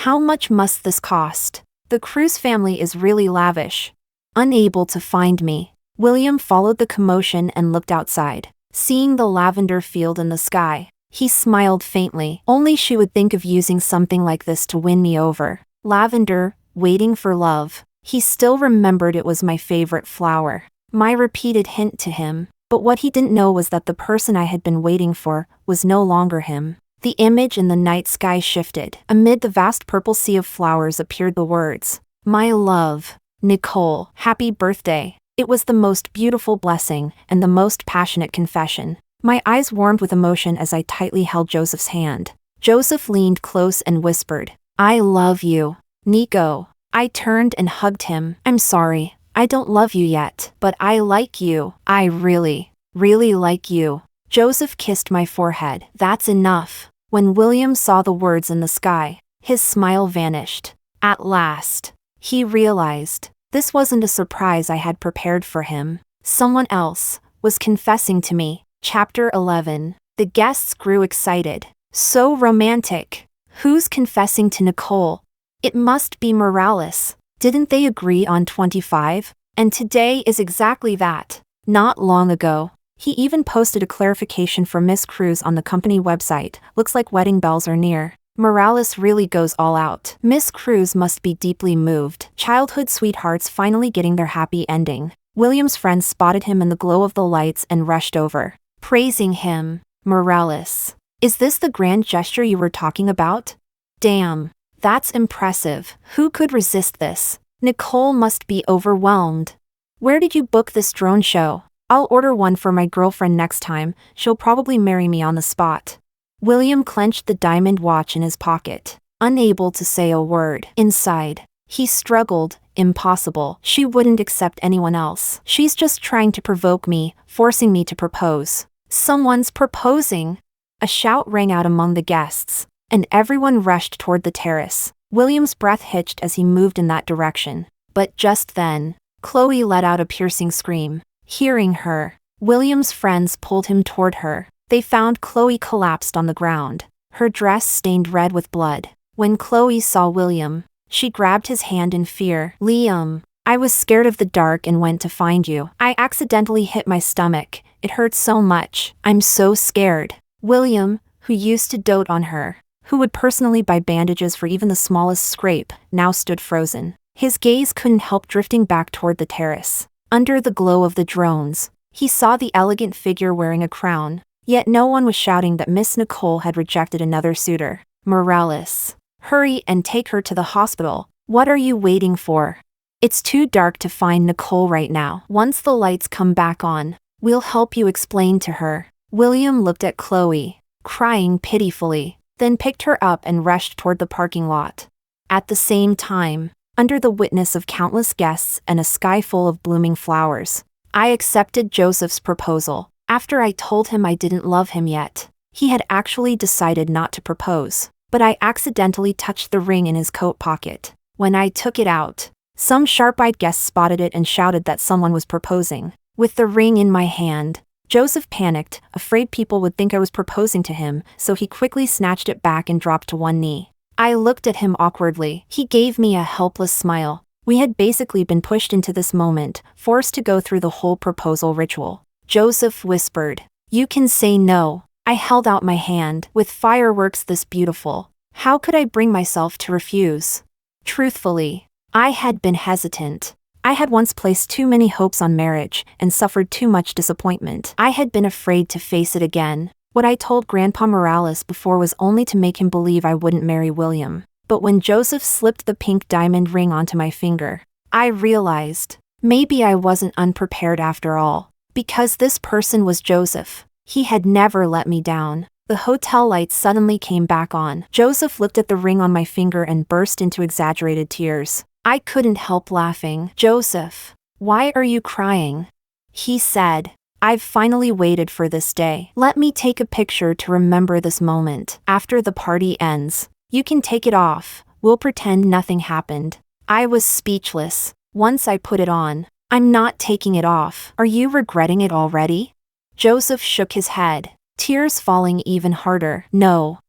How much must this cost?" The Cruz family is really lavish. Unable to find me, William followed the commotion and looked outside. Seeing the lavender field in the sky, he smiled faintly. Only she would think of using something like this to win me over. Lavender, waiting for love. He still remembered it was my favorite flower. My repeated hint to him, but what he didn't know was that the person I had been waiting for was no longer him. The image in the night sky shifted. Amid the vast purple sea of flowers appeared the words, "My love, Nicole, happy birthday." It was the most beautiful blessing and the most passionate confession. My eyes warmed with emotion as I tightly held Joseph's hand. Joseph leaned close and whispered, "I love you, Nico." I turned and hugged him. "I'm sorry, I don't love you yet, but I like you. I really, really like you." Joseph kissed my forehead. "That's enough." When William saw the words in the sky, his smile vanished. At last, he realized this wasn't a surprise I had prepared for him. Someone else was confessing to me. Chapter 11. The guests grew excited. "So romantic. Who's confessing to Nicole? It must be Morales. Didn't they agree on 25? And today is exactly that." Not long ago, he even posted a clarification for Miss Cruz on the company website. "Looks like wedding bells are near." Morales really goes all out. Miss Cruz must be deeply moved. Childhood sweethearts finally getting their happy ending. William's friends spotted him in the glow of the lights and rushed over, praising him. "Morales, is this the grand gesture you were talking about? Damn, That's impressive. Who could resist this? Nicole must be overwhelmed. Where did you book this drone show? I'll order one for my girlfriend next time. She'll probably marry me on the spot. William clenched the diamond watch in his pocket, unable to say a word. Inside, he struggled. Impossible. She wouldn't accept anyone else. She's just trying to provoke me, forcing me to propose. Someone's proposing. A shout rang out among the guests, and everyone rushed toward the terrace. William's breath hitched as he moved in that direction. But just then, Chloe let out a piercing scream. Hearing her, William's friends pulled him toward her. They found Chloe collapsed on the ground, her dress stained red with blood. When Chloe saw William, she grabbed his hand in fear. Liam, I was scared of the dark and went to find you. I accidentally hit my stomach. It hurt so much. I'm so scared. William, who used to dote on her, who would personally buy bandages for even the smallest scrape, now stood frozen. His gaze couldn't help drifting back toward the terrace. Under the glow of the drones, he saw the elegant figure wearing a crown, yet no one was shouting that Miss Nicole had rejected another suitor. Morales, hurry and take her to the hospital. What are you waiting for? It's too dark to find Nicole right now. Once the lights come back on, we'll help you explain to her. William looked at Chloe, crying pitifully, then picked her up and rushed toward the parking lot. At the same time, under the witness of countless guests and a sky full of blooming flowers, I accepted Joseph's proposal. After I told him I didn't love him yet, he had actually decided not to propose, but I accidentally touched the ring in his coat pocket. When I took it out, some sharp-eyed guests spotted it and shouted that someone was proposing. With the ring in my hand, Joseph panicked, afraid people would think I was proposing to him, so he quickly snatched it back and dropped to one knee. I looked at him awkwardly. He gave me a helpless smile. We had basically been pushed into this moment, forced to go through the whole proposal ritual. Joseph whispered, "You can say no." I held out my hand. With fireworks this beautiful, how could I bring myself to refuse? Truthfully, I had been hesitant. I had once placed too many hopes on marriage and suffered too much disappointment. I had been afraid to face it again. What I told Grandpa Morales before was only to make him believe I wouldn't marry William. But when Joseph slipped the pink diamond ring onto my finger, I realized, maybe I wasn't unprepared after all. Because this person was Joseph. He had never let me down. The hotel lights suddenly came back on. Joseph looked at the ring on my finger and burst into exaggerated tears. I couldn't help laughing. "Joseph, why are you crying?" He said, "I've finally waited for this day. Let me take a picture to remember this moment. After the party ends, you can take it off. We'll pretend nothing happened." I was speechless. Once I put it on, "I'm not taking it off. Are you regretting it already?" Joseph shook his head, tears falling even harder. No,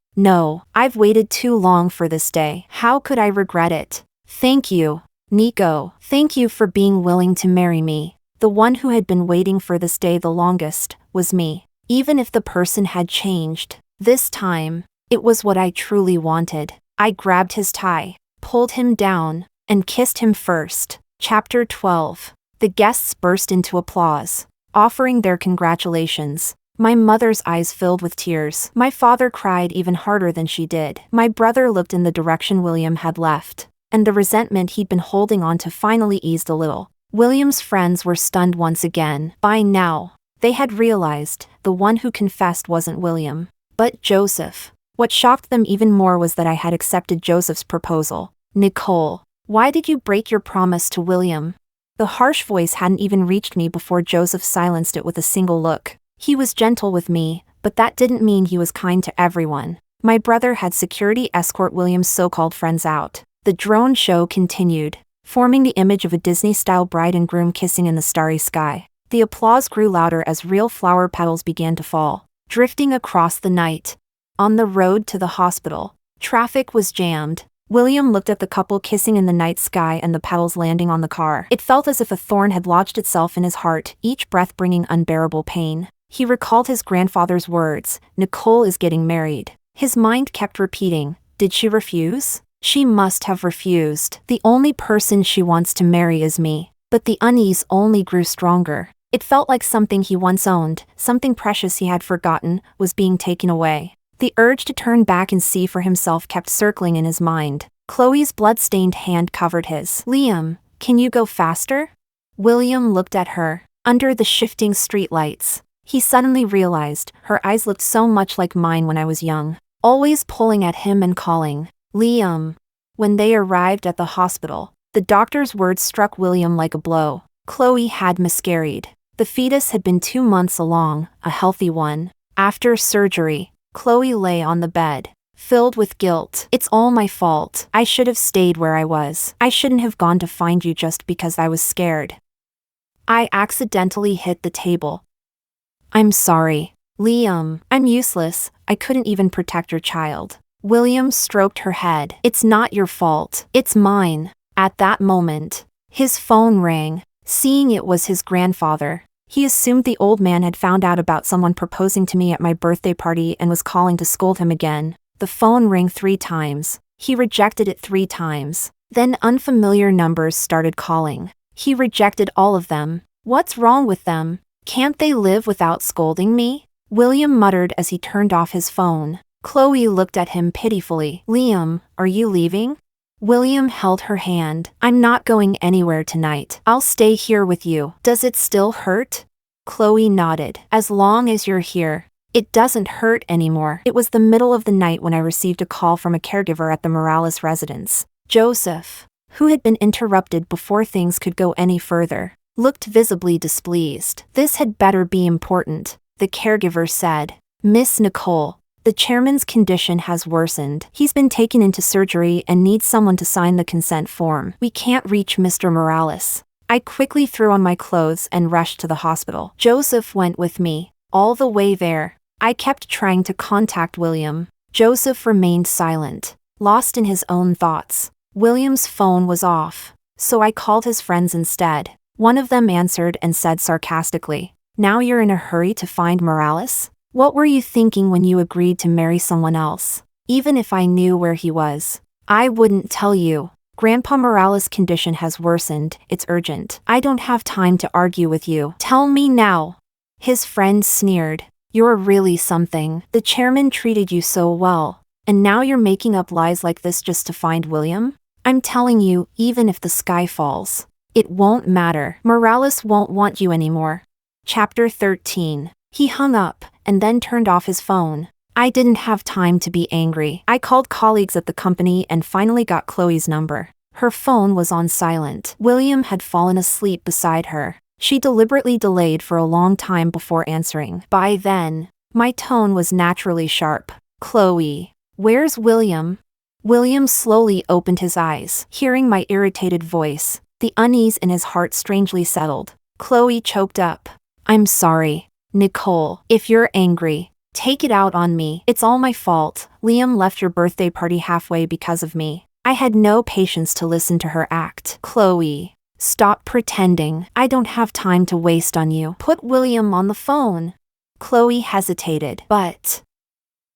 I've waited too long for this day. How could I regret it? Thank you, Nico. Thank you for being willing to marry me. The one who had been waiting for this day the longest was me. Even if the person had changed, this time, it was what I truly wanted. I grabbed his tie, pulled him down, and kissed him first. Chapter 12. The guests burst into applause, offering their congratulations. My mother's eyes filled with tears. My father cried even harder than she did. My brother looked in the direction William had left, and the resentment he'd been holding on to finally eased a little. William's friends were stunned once again. By now, they had realized the one who confessed wasn't William, but Joseph. What shocked them even more was that I had accepted Joseph's proposal. "Nicole, why did you break your promise to William?" The harsh voice hadn't even reached me before Joseph silenced it with a single look. He was gentle with me, but that didn't mean he was kind to everyone. My brother had security escort William's so-called friends out. The drone show continued, forming the image of a Disney-style bride and groom kissing in the starry sky. The applause grew louder as real flower petals began to fall, drifting across the night. On the road to the hospital, traffic was jammed. William looked at the couple kissing in the night sky and the petals landing on the car. It felt as if a thorn had lodged itself in his heart, each breath bringing unbearable pain. He recalled his grandfather's words, "Nicole is getting married." His mind kept repeating, "Did she refuse? She must have refused. The only person she wants to marry is me." But the unease only grew stronger. It felt like something he once owned, something precious he had forgotten, was being taken away. The urge to turn back and see for himself kept circling in his mind. Chloe's blood-stained hand covered his. Liam, can you go faster? William looked at her. Under the shifting streetlights, he suddenly realized her eyes looked so much like mine when I was young, always pulling at him and calling, Liam. When they arrived at the hospital, the doctor's words struck William like a blow. Chloe had miscarried. The fetus had been 2 months along, a healthy one. After surgery, Chloe lay on the bed, filled with guilt. It's all my fault. I should have stayed where I was. I shouldn't have gone to find you just because I was scared. I accidentally hit the table. I'm sorry, Liam. I'm useless. I couldn't even protect your child. William stroked her head. It's not your fault. It's mine. At that moment, his phone rang. Seeing it was his grandfather, he assumed the old man had found out about someone proposing to me at my birthday party and was calling to scold him again. The phone rang 3 times. He rejected it 3 times. Then unfamiliar numbers started calling. He rejected all of them. What's wrong with them? Can't they live without scolding me? William muttered as he turned off his phone. Chloe looked at him pitifully. Liam, are you leaving? William held her hand. I'm not going anywhere tonight. I'll stay here with you. Does it still hurt? Chloe nodded. As long as you're here. It doesn't hurt anymore. It was the middle of the night when I received a call from a caregiver at the Morales residence. Joseph, who had been interrupted before things could go any further, looked visibly displeased. This had better be important, the caregiver said. Miss Nicole, the chairman's condition has worsened. He's been taken into surgery and needs someone to sign the consent form. We can't reach Mr. Morales. I quickly threw on my clothes and rushed to the hospital. Joseph went with me. All the way there, I kept trying to contact William. Joseph remained silent, lost in his own thoughts. William's phone was off, so I called his friends instead. One of them answered and said sarcastically, "Now you're in a hurry to find Morales? What were you thinking when you agreed to marry someone else? Even if I knew where he was, I wouldn't tell you. Grandpa Morales' condition has worsened. It's urgent. I don't have time to argue with you. Tell me now." His friend sneered. You're really something. The chairman treated you so well, and now you're making up lies like this just to find William? I'm telling you, even if the sky falls, it won't matter. Morales won't want you anymore. Chapter 13. He hung up, and then turned off his phone. I didn't have time to be angry. I called colleagues at the company and finally got Chloe's number. Her phone was on silent. William had fallen asleep beside her. She deliberately delayed for a long time before answering. By then, my tone was naturally sharp. Chloe, where's William? William slowly opened his eyes. Hearing my irritated voice, the unease in his heart strangely settled. Chloe choked up. I'm sorry, Nicole. If you're angry, take it out on me. It's all my fault. Liam left your birthday party halfway because of me. I had no patience to listen to her act. Chloe, stop pretending. I don't have time to waste on you. Put William on the phone. Chloe hesitated. But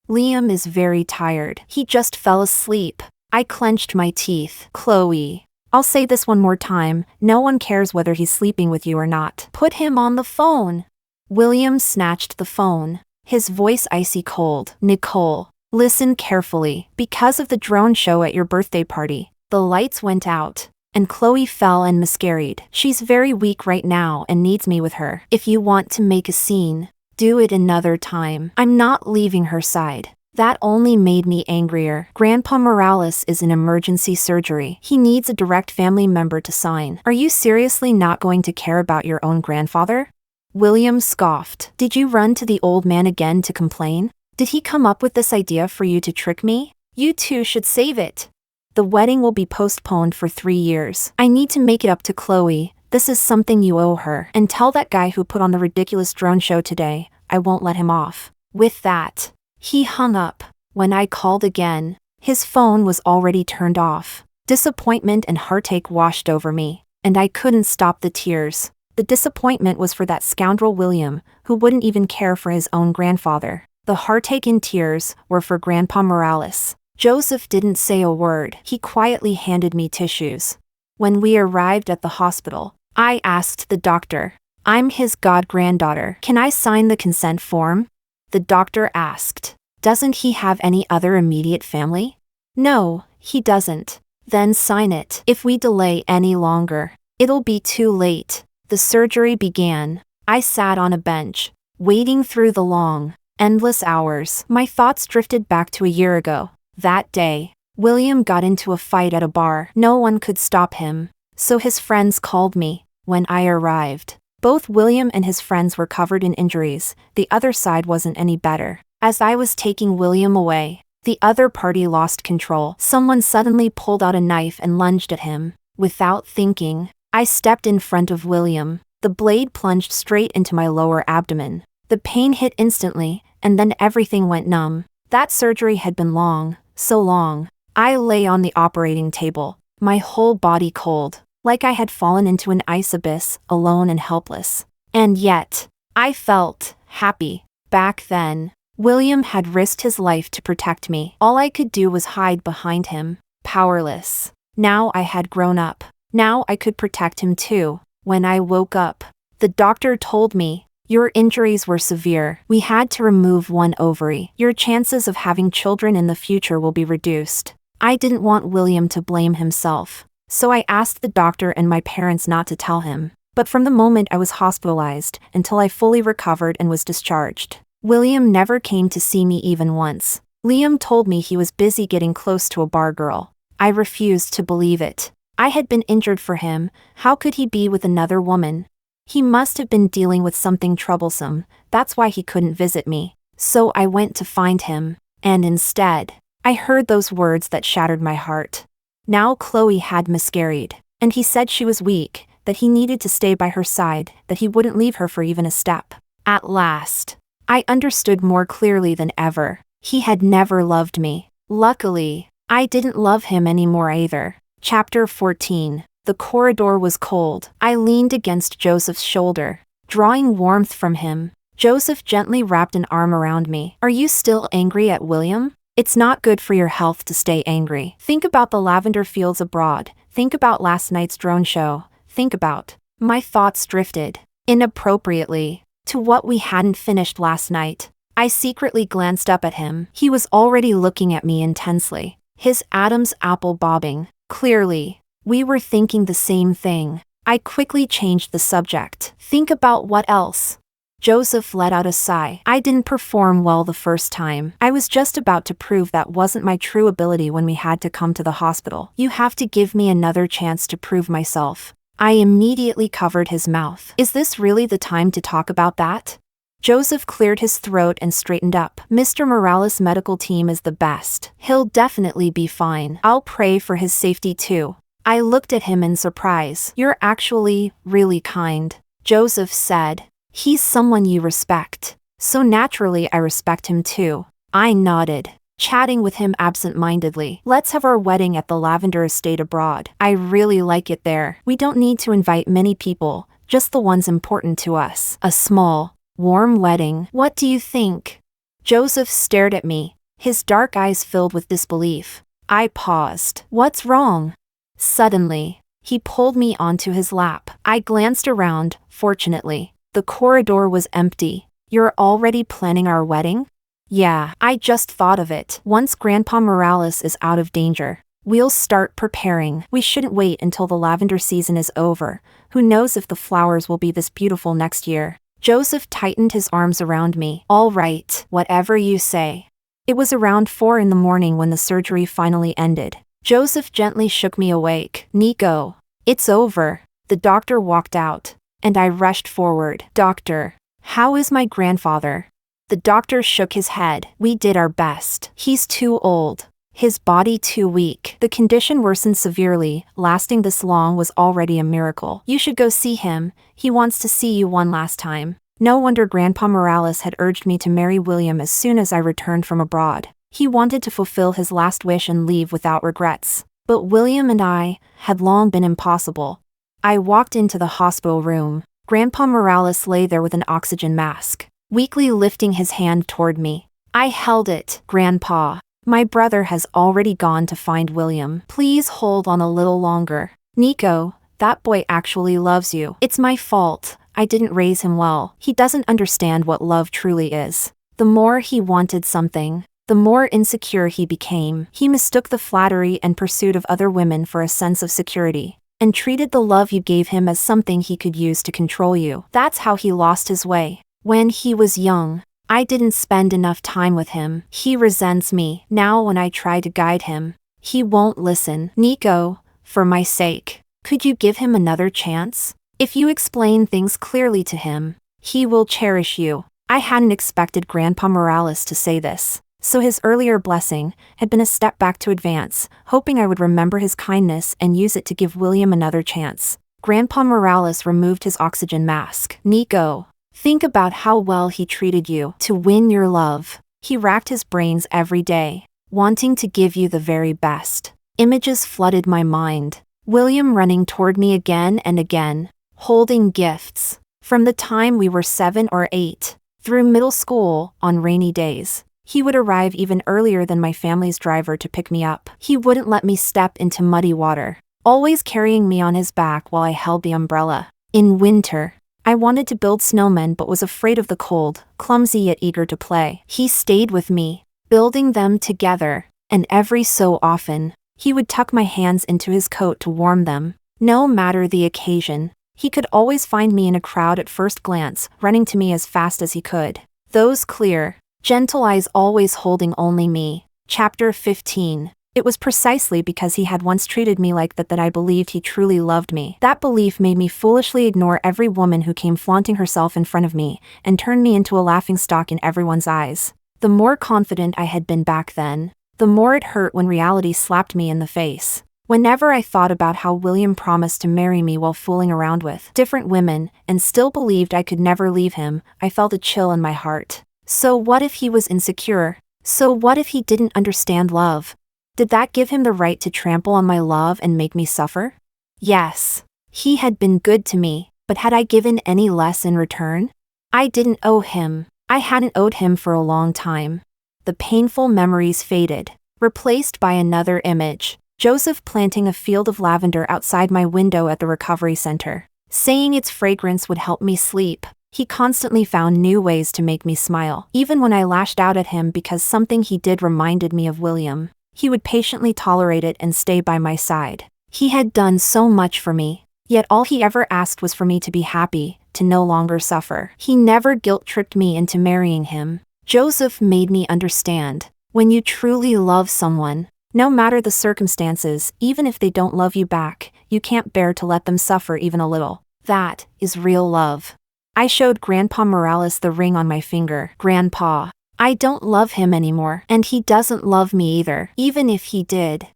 Liam is very tired. He just fell asleep. I clenched my teeth. Chloe, I'll say this one more time. No one cares whether he's sleeping with you or not. Put him on the phone. William snatched the phone, his voice icy cold. Nicole, listen carefully. Because of the drone show at your birthday party, the lights went out, and Chloe fell and miscarried. She's very weak right now and needs me with her. If you want to make a scene, do it another time. I'm not leaving her side. That only made me angrier. Grandpa Morales is in emergency surgery. He needs a direct family member to sign. Are you seriously not going to care about your own grandfather? William scoffed. Did you run to the old man again to complain? Did he come up with this idea for you to trick me? You two should save it. The wedding will be postponed for 3 years. I need to make it up to Chloe. This is something you owe her. And tell that guy who put on the ridiculous drone show today, I won't let him off. With that, he hung up. When I called again, his phone was already turned off. Disappointment and heartache washed over me, and I couldn't stop the tears. The disappointment was for that scoundrel William, who wouldn't even care for his own grandfather. The heartache and tears were for Grandpa Morales. Joseph didn't say a word. He quietly handed me tissues. When we arrived at the hospital, I asked the doctor, I'm his god-granddaughter. Can I sign the consent form? The doctor asked, doesn't he have any other immediate family? No, he doesn't. Then sign it. If we delay any longer, it'll be too late. The surgery began. I sat on a bench, waiting through the long, endless hours. My thoughts drifted back to a year ago. That day, William got into a fight at a bar. No one could stop him, so his friends called me. When I arrived, both William and his friends were covered in injuries. The other side wasn't any better. As I was taking William away, the other party lost control. Someone suddenly pulled out a knife and lunged at him. Without thinking, I stepped in front of William. The blade plunged straight into my lower abdomen. The pain hit instantly, and then everything went numb. That surgery had been long, so long. I lay on the operating table, my whole body cold, like I had fallen into an ice abyss, alone and helpless. And yet, I felt happy. Back then, William had risked his life to protect me. All I could do was hide behind him, powerless. Now I had grown up. Now I could protect him too. When I woke up, the doctor told me, "Your injuries were severe. We had to remove one ovary. Your chances of having children in the future will be reduced." I didn't want William to blame himself, so I asked the doctor and my parents not to tell him. But from the moment I was hospitalized until I fully recovered and was discharged, William never came to see me even once. Liam told me he was busy getting close to a bar girl. I refused to believe it. I had been injured for him. How could he be with another woman? He must have been dealing with something troublesome. That's why he couldn't visit me. So I went to find him, and instead, I heard those words that shattered my heart. Now Chloe had miscarried, and he said she was weak, that he needed to stay by her side, that he wouldn't leave her for even a step. At last, I understood more clearly than ever. He had never loved me. Luckily, I didn't love him anymore either. Chapter 14. The corridor was cold. I leaned against Joseph's shoulder, drawing warmth from him. Joseph gently wrapped an arm around me. "Are you still angry at William? It's not good for your health to stay angry. Think about the lavender fields abroad. Think about last night's drone show. Think about..." My thoughts drifted, inappropriately, to what we hadn't finished last night. I secretly glanced up at him. He was already looking at me intensely, his Adam's apple bobbing. Clearly, we were thinking the same thing. I quickly changed the subject. "Think about what else?" Joseph let out a sigh. "I didn't perform well the first time. I was just about to prove that wasn't my true ability when we had to come to the hospital. You have to give me another chance to prove myself." I immediately covered his mouth. "Is this really the time to talk about that?" Joseph cleared his throat and straightened up. "Mr. Morales' medical team is the best. He'll definitely be fine. I'll pray for his safety too." I looked at him in surprise. "You're actually really kind," Joseph said. "He's someone you respect. So naturally I respect him too." I nodded, chatting with him absent-mindedly. "Let's have our wedding at the Lavender Estate abroad. I really like it there. We don't need to invite many people, just the ones important to us. A small, warm wedding. What do you think?" Joseph stared at me, his dark eyes filled with disbelief. I paused. "What's wrong?" Suddenly, he pulled me onto his lap. I glanced around. Fortunately, the corridor was empty. "You're already planning our wedding?" "Yeah, I just thought of it. Once Grandpa Morales is out of danger, we'll start preparing. We shouldn't wait until the lavender season is over. Who knows if the flowers will be this beautiful next year." Joseph tightened his arms around me. "All right, whatever you say." It was around 4 in the morning when the surgery finally ended. Joseph gently shook me awake. "Nico, it's over." The doctor walked out, and I rushed forward. "Doctor, how is my grandfather?" The doctor shook his head. "We did our best. He's too old. His body too weak. The condition worsened severely. Lasting this long was already a miracle. You should go see him. He wants to see you one last time." No wonder Grandpa Morales had urged me to marry William as soon as I returned from abroad. He wanted to fulfill his last wish and leave without regrets. But William and I had long been impossible. I walked into the hospital room. Grandpa Morales lay there with an oxygen mask, weakly lifting his hand toward me. I held it. "Grandpa, my brother has already gone to find William. Please hold on a little longer. Nico, that boy actually loves you. It's my fault. I didn't raise him well. He doesn't understand what love truly is. The more he wanted something, The more insecure he became, he mistook the flattery and pursuit of other women for a sense of security, and treated the love you gave him as something he could use to control you. That's how he lost his way. When he was young, I didn't spend enough time with him. He resents me. Now when I try to guide him, he won't listen. Nico, for my sake, could you give him another chance? If you explain things clearly to him, he will cherish you. I hadn't expected Grandpa Morales to say this, so his earlier blessing had been a step back to advance, hoping I would remember his kindness and use it to give William another chance. Grandpa Morales removed his oxygen mask. Nico, think about how well he treated you to win your love. He racked his brains every day, wanting to give you the very best. Images flooded my mind. William running toward me again and again, holding gifts. From the time we were 7 or 8, through middle school, on rainy days, he would arrive even earlier than my family's driver to pick me up. He wouldn't let me step into muddy water, always carrying me on his back while I held the umbrella. In winter, I wanted to build snowmen but was afraid of the cold, clumsy yet eager to play. He stayed with me, building them together, and every so often, he would tuck my hands into his coat to warm them. No matter the occasion, he could always find me in a crowd at first glance, running to me as fast as he could. Those clear, gentle eyes always holding only me. Chapter 15. It was precisely because he had once treated me like that I believed he truly loved me. That belief made me foolishly ignore every woman who came flaunting herself in front of me, and turned me into a laughingstock in everyone's eyes. The more confident I had been back then, the more it hurt when reality slapped me in the face. Whenever I thought about how William promised to marry me while fooling around with different women, and still believed I could never leave him, I felt a chill in my heart. So what if he was insecure? So what if he didn't understand love? Did that give him the right to trample on my love and make me suffer? Yes. He had been good to me, but had I given any less in return? I didn't owe him. I hadn't owed him for a long time. The painful memories faded, replaced by another image. Joseph planting a field of lavender outside my window at the recovery center, saying its fragrance would help me sleep. He constantly found new ways to make me smile. Even when I lashed out at him because something he did reminded me of William, he would patiently tolerate it and stay by my side. He had done so much for me, yet all he ever asked was for me to be happy, to no longer suffer. He never guilt-tripped me into marrying him. Joseph made me understand, when you truly love someone, no matter the circumstances, even if they don't love you back, you can't bear to let them suffer even a little. That is real love. I showed Grandpa Morales the ring on my finger. Grandpa, I don't love him anymore, and he doesn't love me either. Even if he did,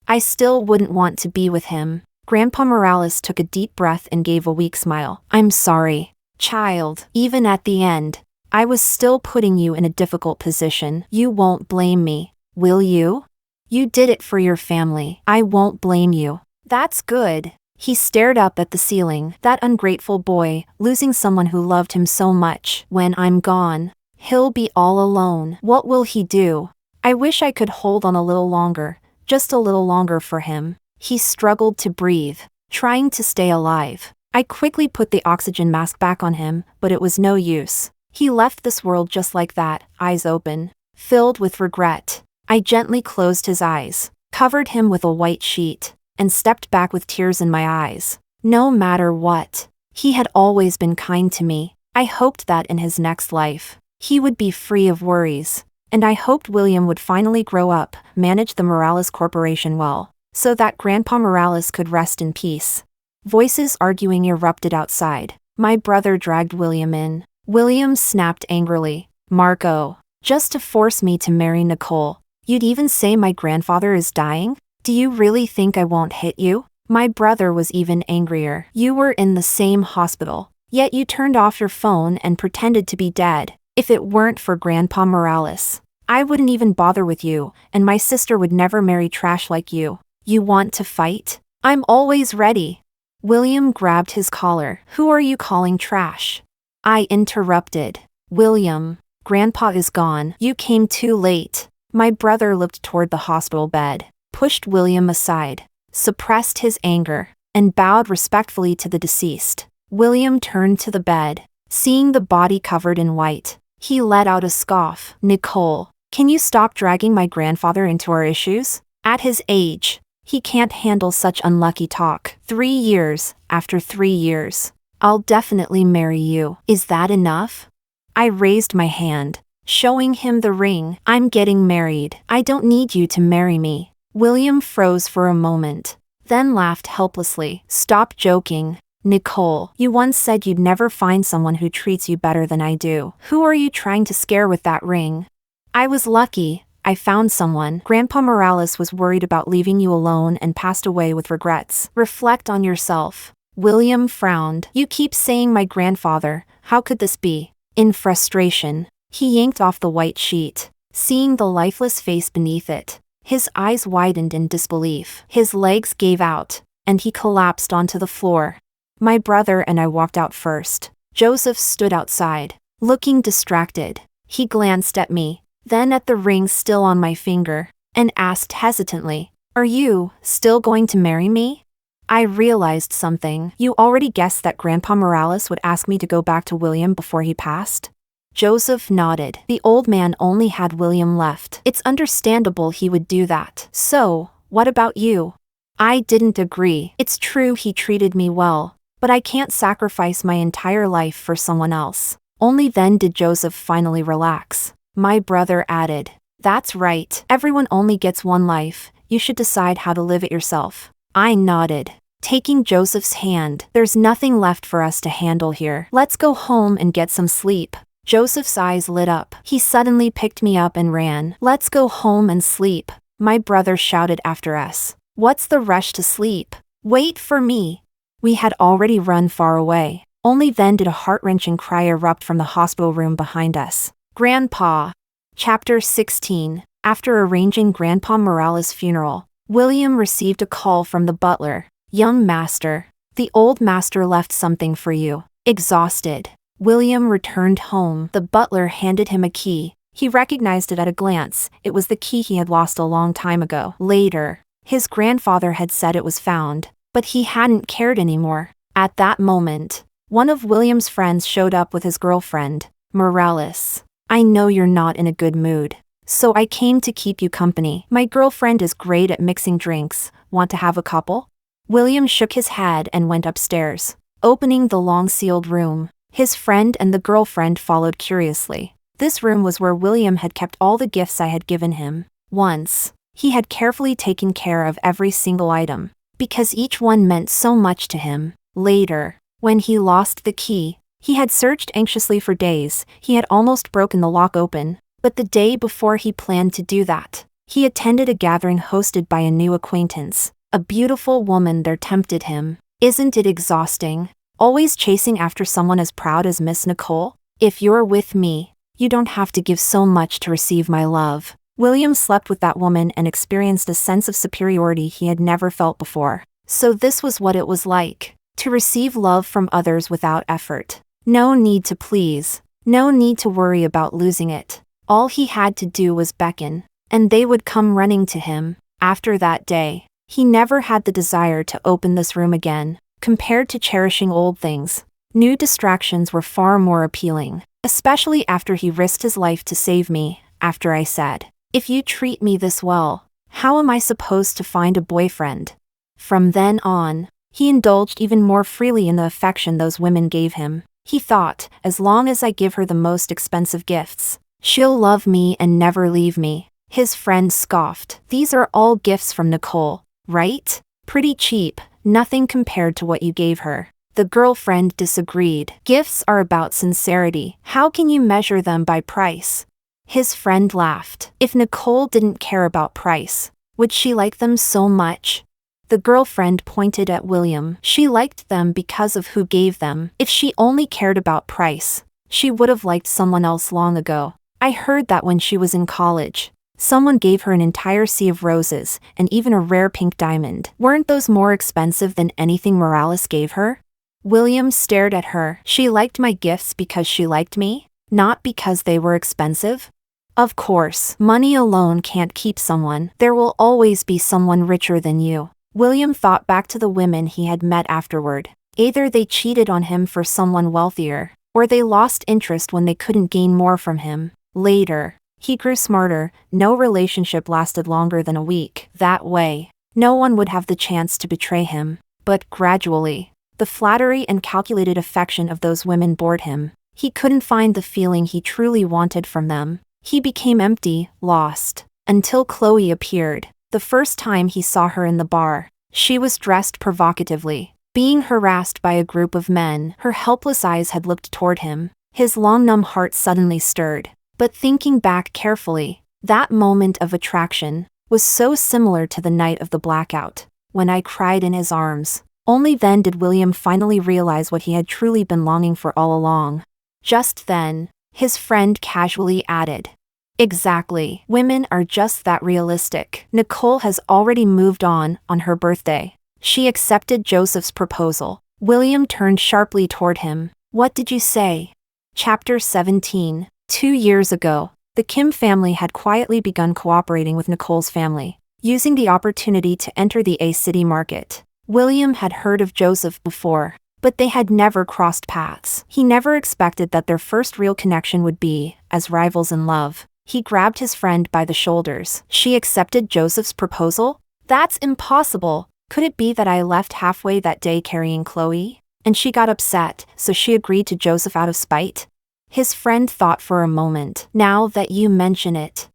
I still wouldn't want to be with him. Grandpa Morales took a deep breath and gave a weak smile. I'm sorry, child. Even at the end, I was still putting you in a difficult position. You won't blame me, will you? You did it for your family. I won't blame you. That's good. He stared up at the ceiling. That ungrateful boy, losing someone who loved him so much. When I'm gone, he'll be all alone. What will he do? I wish I could hold on a little longer, just a little longer for him. He struggled to breathe, trying to stay alive. I quickly put the oxygen mask back on him, but it was no use. He left this world just like that, eyes open, filled with regret. I gently closed his eyes, covered him with a white sheet, and stepped back with tears in my eyes. No matter what, he had always been kind to me. I hoped that in his next life, he would be free of worries. And I hoped William would finally grow up, manage the Morales Corporation well, so that Grandpa Morales could rest in peace. Voices arguing erupted outside. My brother dragged William in. William snapped angrily. Marco, just to force me to marry Nicole. You'd even say my grandfather is dying? Do you really think I won't hit you? My brother was even angrier. You were in the same hospital, yet you turned off your phone and pretended to be dead. If it weren't for Grandpa Morales, I wouldn't even bother with you, and my sister would never marry trash like you. You want to fight? I'm always ready. William grabbed his collar. Who are you calling trash? I interrupted. William, Grandpa is gone. You came too late. My brother looked toward the hospital bed, pushed William aside, suppressed his anger, and bowed respectfully to the deceased. William turned to the bed. Seeing the body covered in white, he let out a scoff. Nicole, Can you stop dragging my grandfather into our issues? At his age, he can't handle such unlucky talk. 3 years, after 3 years. I'll definitely marry you. Is that enough? I raised my hand, showing him the ring. I'm getting married. I don't need you to marry me. William froze for a moment, then laughed helplessly. Stop joking. Nicole, you once said you'd never find someone who treats you better than I do. Who are you trying to scare with that ring? I was lucky. I found someone. Grandpa Morales was worried about leaving you alone and passed away with regrets. Reflect on yourself. William frowned. You keep saying my grandfather. How could this be? In frustration, he yanked off the white sheet, seeing the lifeless face beneath it. His eyes widened in disbelief. His legs gave out, and he collapsed onto the floor. My brother and I walked out first. Joseph stood outside, looking distracted. He glanced at me, then at the ring still on my finger, and asked hesitantly, "Are you still going to marry me?" I realized something. You already guessed that Grandpa Morales would ask me to go back to William before he passed? Joseph nodded. The old man only had William left. It's understandable he would do that. So, what about you? I didn't agree. It's true he treated me well, but I can't sacrifice my entire life for someone else. Only then did Joseph finally relax. My brother added, "That's right. Everyone only gets one life. You should decide how to live it yourself." I nodded, taking Joseph's hand. There's nothing left for us to handle here. Let's go home and get some sleep. Joseph's eyes lit up. He suddenly picked me up and ran. Let's go home and sleep, my brother shouted after us. What's the rush to sleep? Wait for me. We had already run far away. Only then did a heart-wrenching cry erupt from the hospital room behind us. Grandpa. Chapter 16. After arranging Grandpa Morales' funeral, William received a call from the butler. Young master, the old master left something for you. Exhausted, William returned home. The butler handed him a key. He recognized it at a glance. It was the key he had lost a long time ago. Later, his grandfather had said it was found, but he hadn't cared anymore. At that moment, one of William's friends showed up with his girlfriend, Morales. I know you're not in a good mood, so I came to keep you company. My girlfriend is great at mixing drinks. Want to have a couple? William shook his head and went upstairs, opening the long-sealed room. His friend and the girlfriend followed curiously. This room was where William had kept all the gifts I had given him. Once, he had carefully taken care of every single item, because each one meant so much to him. Later, when he lost the key, he had searched anxiously for days. He had almost broken the lock open, but the day before he planned to do that, he attended a gathering hosted by a new acquaintance. A beautiful woman there tempted him. Isn't it exhausting, always chasing after someone as proud as Miss Nicole? If you're with me, you don't have to give so much to receive my love. William slept with that woman and experienced a sense of superiority he had never felt before. So this was what it was like, to receive love from others without effort. No need to please, no need to worry about losing it. All he had to do was beckon, and they would come running to him. After that day, he never had the desire to open this room again. Compared to cherishing old things, new distractions were far more appealing, especially after he risked his life to save me. After I said, "If you treat me this well, how am I supposed to find a boyfriend?" From then on, he indulged even more freely in the affection those women gave him. He thought, as long as I give her the most expensive gifts, she'll love me and never leave me. His friend scoffed. These are all gifts from Nicole, right? Pretty cheap, nothing compared to what you gave her. The girlfriend disagreed. Gifts are about sincerity. How can you measure them by price? His friend laughed. If Nicole didn't care about price, would she like them so much? The girlfriend pointed at William. She liked them because of who gave them. If she only cared about price, she would have liked someone else long ago. I heard that when she was in college, someone gave her an entire sea of roses and even a rare pink diamond. Weren't those more expensive than anything Morales gave her? William stared at her. She liked my gifts because she liked me, not because they were expensive. Of course, money alone can't keep someone. There will always be someone richer than you. William thought back to the women he had met afterward. Either they cheated on him for someone wealthier, or they lost interest when they couldn't gain more from him. Later, He grew smarter. No relationship lasted longer than a week. That way, no one would have the chance to betray him. But gradually, the flattery and calculated affection of those women bored him. He couldn't find the feeling he truly wanted from them. He became empty, lost, until Chloe appeared. The first time he saw her in the bar, she was dressed provocatively, being harassed by a group of men. Her helpless eyes had looked toward him. His long numb heart suddenly stirred. But thinking back carefully, that moment of attraction was so similar to the night of the blackout, when I cried in his arms. Only then did William finally realize what he had truly been longing for all along. Just then, his friend casually added, "Exactly. Women are just that realistic. Nicole has already moved on her birthday. She accepted Joseph's proposal." William turned sharply toward him. "What did you say?" Chapter 17. 2 years ago, the Kim family had quietly begun cooperating with Nicole's family, using the opportunity to enter the A-city market. William had heard of Joseph before, but they had never crossed paths. He never expected that their first real connection would be as rivals in love. He grabbed his friend by the shoulders. "She accepted Joseph's proposal? That's impossible. Could it be that I left halfway that day carrying Chloe? And she got upset, so she agreed to Joseph out of spite?" His friend thought for a moment. "Now that you mention it."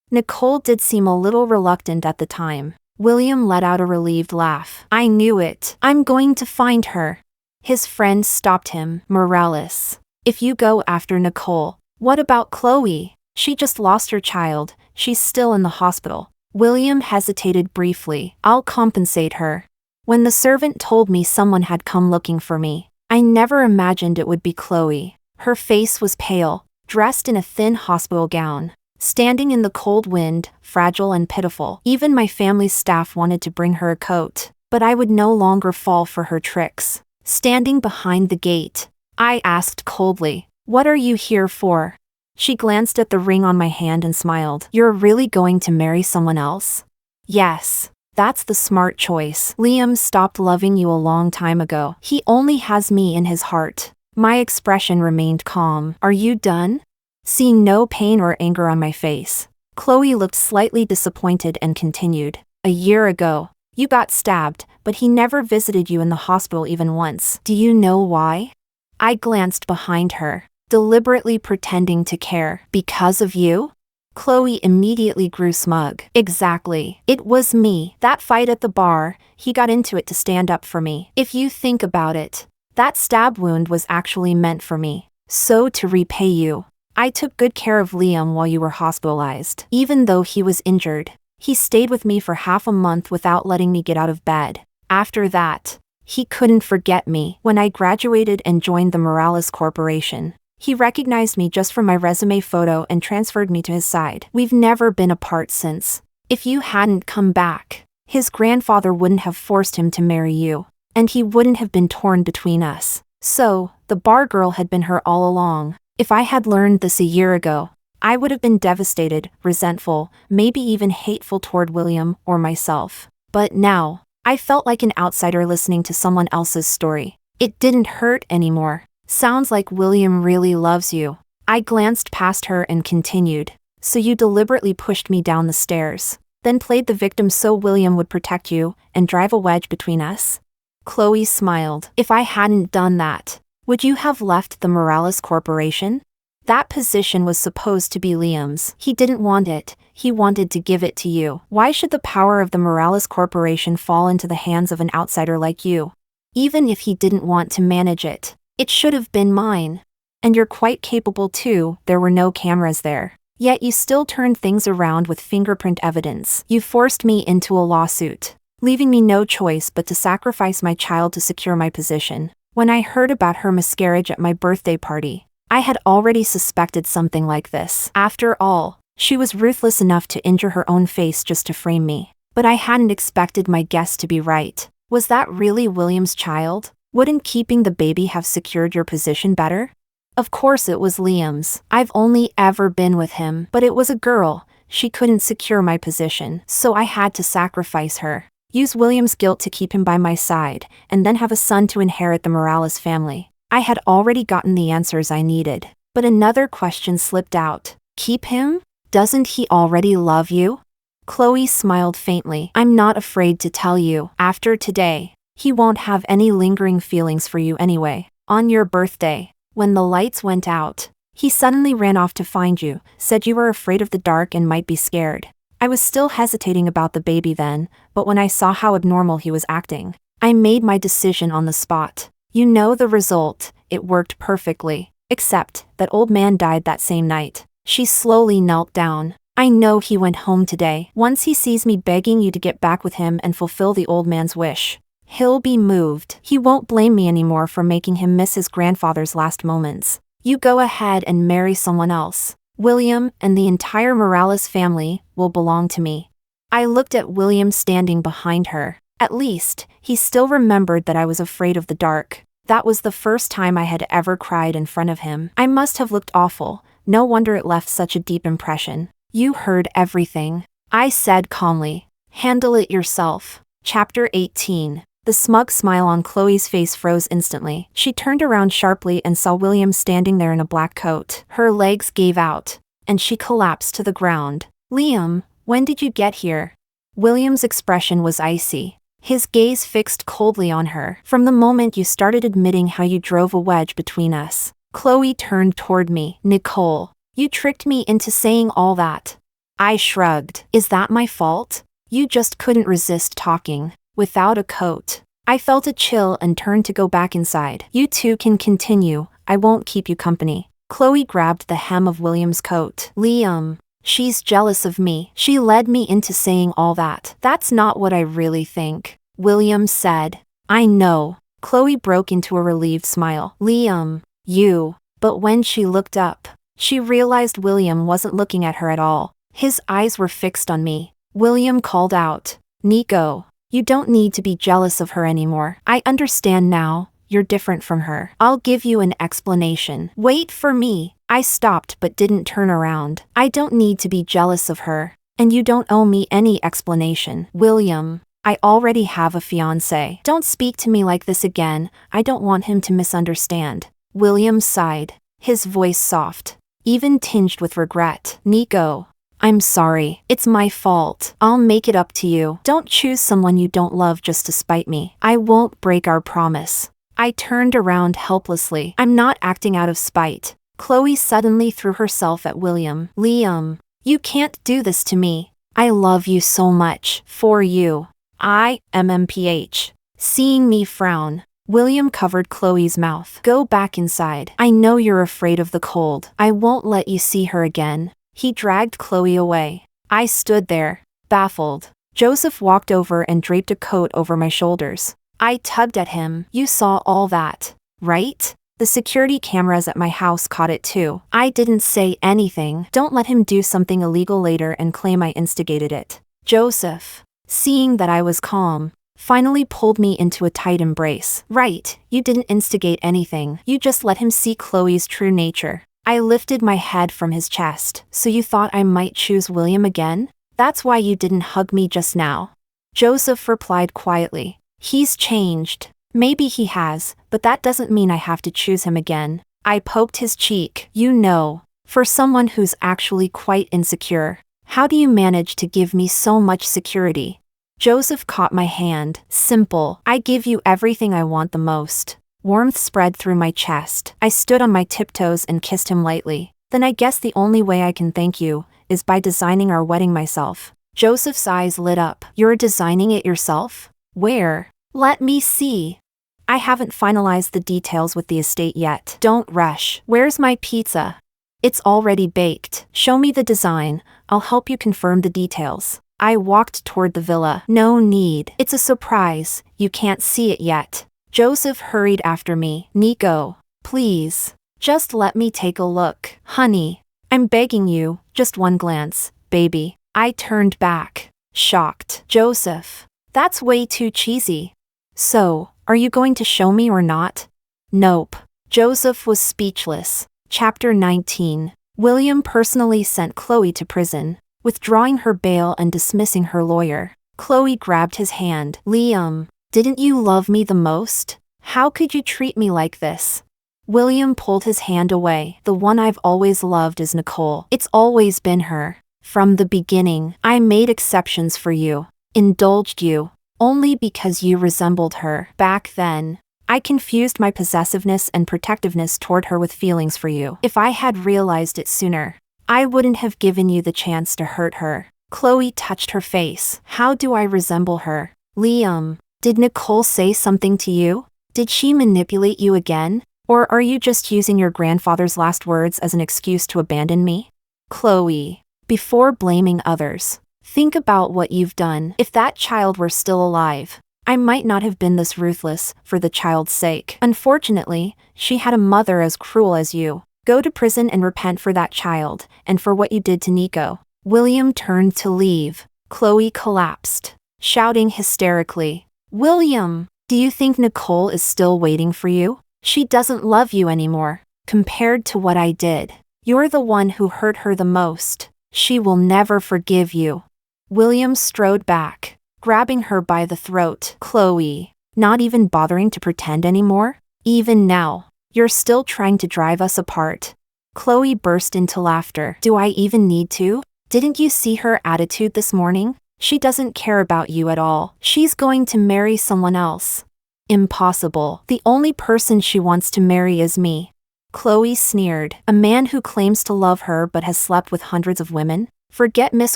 Nicole did seem a little reluctant at the time. William let out a relieved laugh. "I knew it. I'm going to find her." His friend stopped him. "Morales, if you go after Nicole, what about Chloe? She just lost her child. She's still in the hospital." William hesitated briefly. "I'll compensate her. When the servant told me someone had come looking for me, I never imagined it would be Chloe." Her face was pale, dressed in a thin hospital gown, standing in the cold wind, fragile and pitiful. Even my family's staff wanted to bring her a coat, but I would no longer fall for her tricks. Standing behind the gate, I asked coldly, "What are you here for?" She glanced at the ring on my hand and smiled. "You're really going to marry someone else?" "Yes. That's the smart choice. Liam stopped loving you a long time ago. He only has me in his heart." My expression remained calm. "Are you done?" Seeing no pain or anger on my face, Chloe looked slightly disappointed and continued. "A year ago, you got stabbed, but he never visited you in the hospital even once. Do you know why?" I glanced behind her, deliberately pretending to care. "Because of you?" Chloe immediately grew smug. "Exactly. It was me. That fight at the bar, he got into it to stand up for me. If you think about it, that stab wound was actually meant for me. So to repay you, I took good care of Liam while you were hospitalized. Even though he was injured, he stayed with me for half a month without letting me get out of bed. After that, he couldn't forget me. When I graduated and joined the Morales Corporation, he recognized me just from my resume photo and transferred me to his side. We've never been apart since. If you hadn't come back, his grandfather wouldn't have forced him to marry you, and he wouldn't have been torn between us. So, the bar girl had been her all along. If I had learned this a year ago, I would have been devastated, resentful, maybe even hateful toward William or myself. But now, I felt like an outsider listening to someone else's story. It didn't hurt anymore. "Sounds like William really loves you." I glanced past her and continued. "So you deliberately pushed me down the stairs, then played the victim so William would protect you and drive a wedge between us?" Chloe smiled. "If I hadn't done that, would you have left the Morales Corporation? That position was supposed to be Liam's. He didn't want it. He wanted to give it to you. Why should the power of the Morales Corporation fall into the hands of an outsider like you? Even if he didn't want to manage it, it should have been mine. And you're quite capable too. There were no cameras there. Yet you still turned things around with fingerprint evidence. You forced me into a lawsuit, leaving me no choice but to sacrifice my child to secure my position. When I heard about her miscarriage at my birthday party, I had already suspected something like this. After all, she was ruthless enough to injure her own face just to frame me. But I hadn't expected my guess to be right. Was that really William's child? Wouldn't keeping the baby have secured your position better? Of course it was Liam's. I've only ever been with him, but it was a girl. She couldn't secure my position, so I had to sacrifice her. Use William's guilt to keep him by my side, and then have a son to inherit the Morales family. I had already gotten the answers I needed, but another question slipped out. Keep him? Doesn't he already love you? Chloe smiled faintly. I'm not afraid to tell you. After today, he won't have any lingering feelings for you anyway. On your birthday, when the lights went out, he suddenly ran off to find you, said you were afraid of the dark and might be scared. I was still hesitating about the baby then, but when I saw how abnormal he was acting, I made my decision on the spot. You know the result, it worked perfectly. Except that old man died that same night. She slowly knelt down. I know he went home today. Once he sees me begging you to get back with him and fulfill the old man's wish, he'll be moved. He won't blame me anymore for making him miss his grandfather's last moments. You go ahead and marry someone else. William and the entire Morales family will belong to me. I looked at William standing behind her. At least, he still remembered that I was afraid of the dark. That was the first time I had ever cried in front of him. I must have looked awful. No wonder it left such a deep impression. You heard everything, I said calmly. Handle it yourself. Chapter 18. The smug smile on Chloe's face froze instantly. She turned around sharply and saw William standing there in a black coat. Her legs gave out, and she collapsed to the ground. Liam, when did you get here? William's expression was icy, his gaze fixed coldly on her. From the moment you started admitting how you drove a wedge between us. Chloe turned toward me. Nicole, you tricked me into saying all that. I shrugged. Is that my fault? You just couldn't resist talking. Without a coat. I felt a chill and turned to go back inside. You two can continue, I won't keep you company. Chloe grabbed the hem of William's coat. Liam, she's jealous of me. She led me into saying all that. That's not what I really think, William said. I know. Chloe broke into a relieved smile. Liam, you. But when she looked up, she realized William wasn't looking at her at all. His eyes were fixed on me. William called out, Nico. You don't need to be jealous of her anymore. I understand now, you're different from her. I'll give you an explanation. Wait for me. I stopped but didn't turn around. I don't need to be jealous of her. And you don't owe me any explanation. William, I already have a fiancé. Don't speak to me like this again. I don't want him to misunderstand. William sighed, his voice soft, even tinged with regret. Nico. I'm sorry. It's my fault. I'll make it up to you. Don't choose someone you don't love just to spite me. I won't break our promise. I turned around helplessly. I'm not acting out of spite. Chloe suddenly threw herself at William. Liam, you can't do this to me. I love you so much. For you. MMPH. Seeing me frown, William covered Chloe's mouth. Go back inside. I know you're afraid of the cold. I won't let you see her again. He dragged Chloe away. I stood there, baffled. Joseph walked over and draped a coat over my shoulders. I tugged at him. You saw all that, right? The security cameras at my house caught it too. I didn't say anything. Don't let him do something illegal later and claim I instigated it. Joseph, seeing that I was calm, finally pulled me into a tight embrace. Right, you didn't instigate anything. You just let him see Chloe's true nature. I lifted my head from his chest. So you thought I might choose William again? That's why you didn't hug me just now. Joseph replied quietly. He's changed. Maybe he has, but that doesn't mean I have to choose him again. I poked his cheek. You know, for someone who's actually quite insecure, how do you manage to give me so much security? Joseph caught my hand. Simple. I give you everything I want the most. Warmth spread through my chest. I stood on my tiptoes and kissed him lightly. Then I guess the only way I can thank you is by designing our wedding myself. Joseph's eyes lit up. You're designing it yourself? Where? Let me see. I haven't finalized the details with the estate yet. Don't rush. Where's my pizza? It's already baked. Show me the design. I'll help you confirm the details. I walked toward the villa. No need. It's a surprise. You can't see it yet. Joseph hurried after me. Nico, please, just let me take a look. Honey, I'm begging you, just one glance, baby. I turned back, shocked. Joseph, that's way too cheesy. So, are you going to show me or not? Nope. Joseph was speechless. Chapter 19. William personally sent Chloe to prison, withdrawing her bail and dismissing her lawyer. Chloe grabbed his hand. Liam, didn't you love me the most? How could you treat me like this? William pulled his hand away. The one I've always loved is Nicole. It's always been her. From the beginning, I made exceptions for you, indulged you, only because you resembled her. Back then, I confused my possessiveness and protectiveness toward her with feelings for you. If I had realized it sooner, I wouldn't have given you the chance to hurt her. Chloe touched her face. How do I resemble her? Liam, did Nicole say something to you? Did she manipulate you again? Or are you just using your grandfather's last words as an excuse to abandon me? Chloe, before blaming others, think about what you've done. If that child were still alive, I might not have been this ruthless for the child's sake. Unfortunately, she had a mother as cruel as you. Go to prison and repent for that child, and for what you did to Nico. William turned to leave. Chloe collapsed, shouting hysterically, William, do you think Nicole is still waiting for you? She doesn't love you anymore. Compared to what I did, you're the one who hurt her the most. She will never forgive you. William strode back, grabbing her by the throat. Chloe, not even bothering to pretend anymore? Even now, you're still trying to drive us apart. Chloe burst into laughter. Do I even need to? Didn't you see her attitude this morning? She doesn't care about you at all. She's going to marry someone else. Impossible. The only person she wants to marry is me. Chloe sneered. A man who claims to love her but has slept with hundreds of women? Forget Miss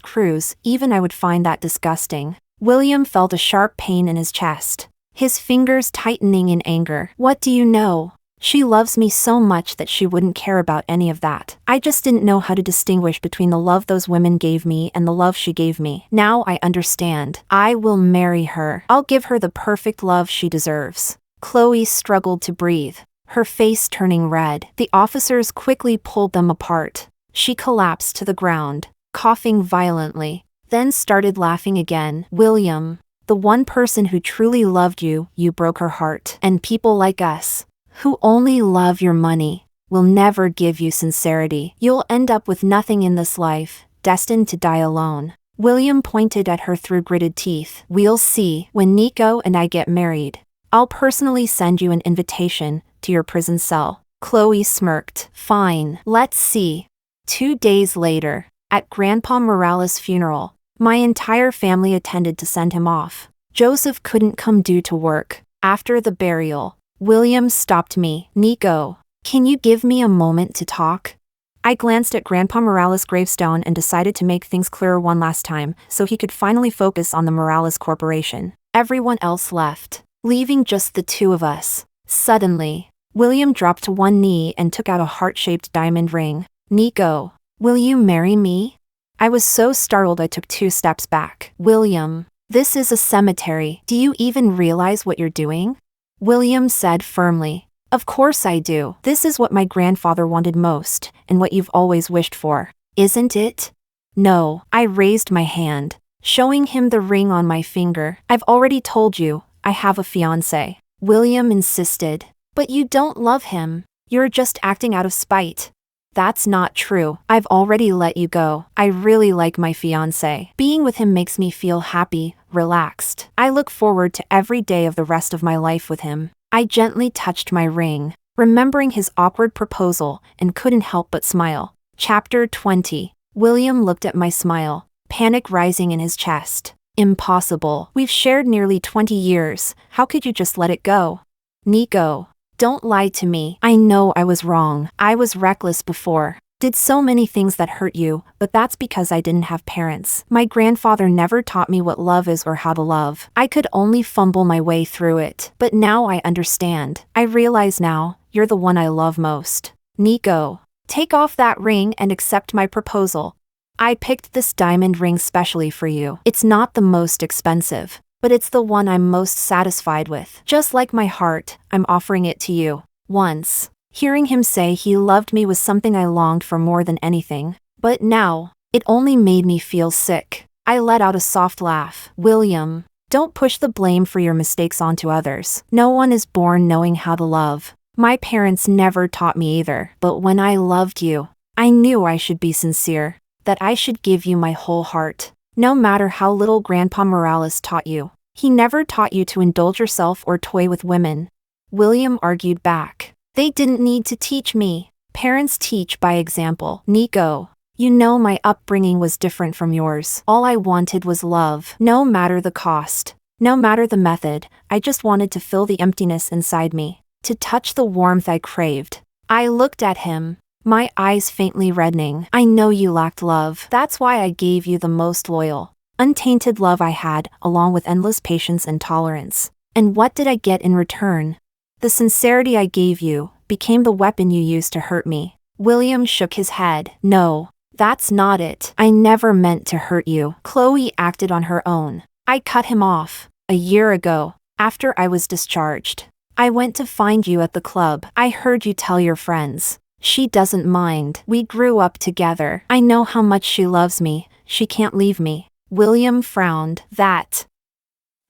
Cruz, even I would find that disgusting. William felt a sharp pain in his chest, his fingers tightening in anger. What do you know? She loves me so much that she wouldn't care about any of that. I just didn't know how to distinguish between the love those women gave me and the love she gave me. Now I understand. I will marry her. I'll give her the perfect love she deserves. Chloe struggled to breathe, her face turning red. The officers quickly pulled them apart. She collapsed to the ground, coughing violently, then started laughing again. William, the one person who truly loved you, you broke her heart. And people like us, who only love your money, will never give you sincerity. You'll end up with nothing in this life, destined to die alone. William pointed at her through gritted teeth. We'll see. When Nico and I get married, I'll personally send you an invitation to your prison cell. Chloe smirked. Fine, let's see. 2 days later, at Grandpa Morales' funeral, my entire family attended to send him off. Joseph couldn't come due to work. After the burial, William stopped me. Nico, can you give me a moment to talk? I glanced at Grandpa Morales' gravestone and decided to make things clearer one last time so he could finally focus on the Morales Corporation. Everyone else left, leaving just the two of us. Suddenly, William dropped to one knee and took out a heart-shaped diamond ring. Nico, will you marry me? I was so startled I took 2 steps back. William, this is a cemetery. Do you even realize what you're doing? William said firmly, Of course I do. This is what my grandfather wanted most, and what you've always wished for, isn't it? No, I raised my hand, showing him the ring on my finger. I've already told you, I have a fiancé. William insisted. But you don't love him. You're just acting out of spite. That's not true. I've already let you go. I really like my fiancé. Being with him makes me feel happy, relaxed. I look forward to every day of the rest of my life with him. I gently touched my ring, remembering his awkward proposal, and couldn't help but smile. Chapter 20. William looked at my smile, panic rising in his chest. Impossible. We've shared nearly 20 years. How could you just let it go? Nico, don't lie to me. I know I was wrong. I was reckless before. Did so many things that hurt you, but that's because I didn't have parents. My grandfather never taught me what love is or how to love. I could only fumble my way through it. But now I understand. I realize now, you're the one I love most. Nico, take off that ring and accept my proposal. I picked this diamond ring specially for you. It's not the most expensive, but it's the one I'm most satisfied with. Just like my heart, I'm offering it to you. Once, hearing him say he loved me was something I longed for more than anything. But now, it only made me feel sick. I let out a soft laugh. William, don't push the blame for your mistakes onto others. No one is born knowing how to love. My parents never taught me either. But when I loved you, I knew I should be sincere, that I should give you my whole heart. No matter how little Grandpa Morales taught you, he never taught you to indulge yourself or toy with women. William argued back. They didn't need to teach me. Parents teach by example. Nico, you know my upbringing was different from yours. All I wanted was love, no matter the cost. No matter the method, I just wanted to fill the emptiness inside me, to touch the warmth I craved. I looked at him, my eyes faintly reddening. I know you lacked love. That's why I gave you the most loyal, untainted love I had, along with endless patience and tolerance. And what did I get in return? The sincerity I gave you became the weapon you used to hurt me. William shook his head. No, that's not it. I never meant to hurt you. Chloe acted on her own. I cut him off. A year ago, after I was discharged. I went to find you at the club. I heard you tell your friends. She doesn't mind. We grew up together. I know how much she loves me. She can't leave me. William frowned. That.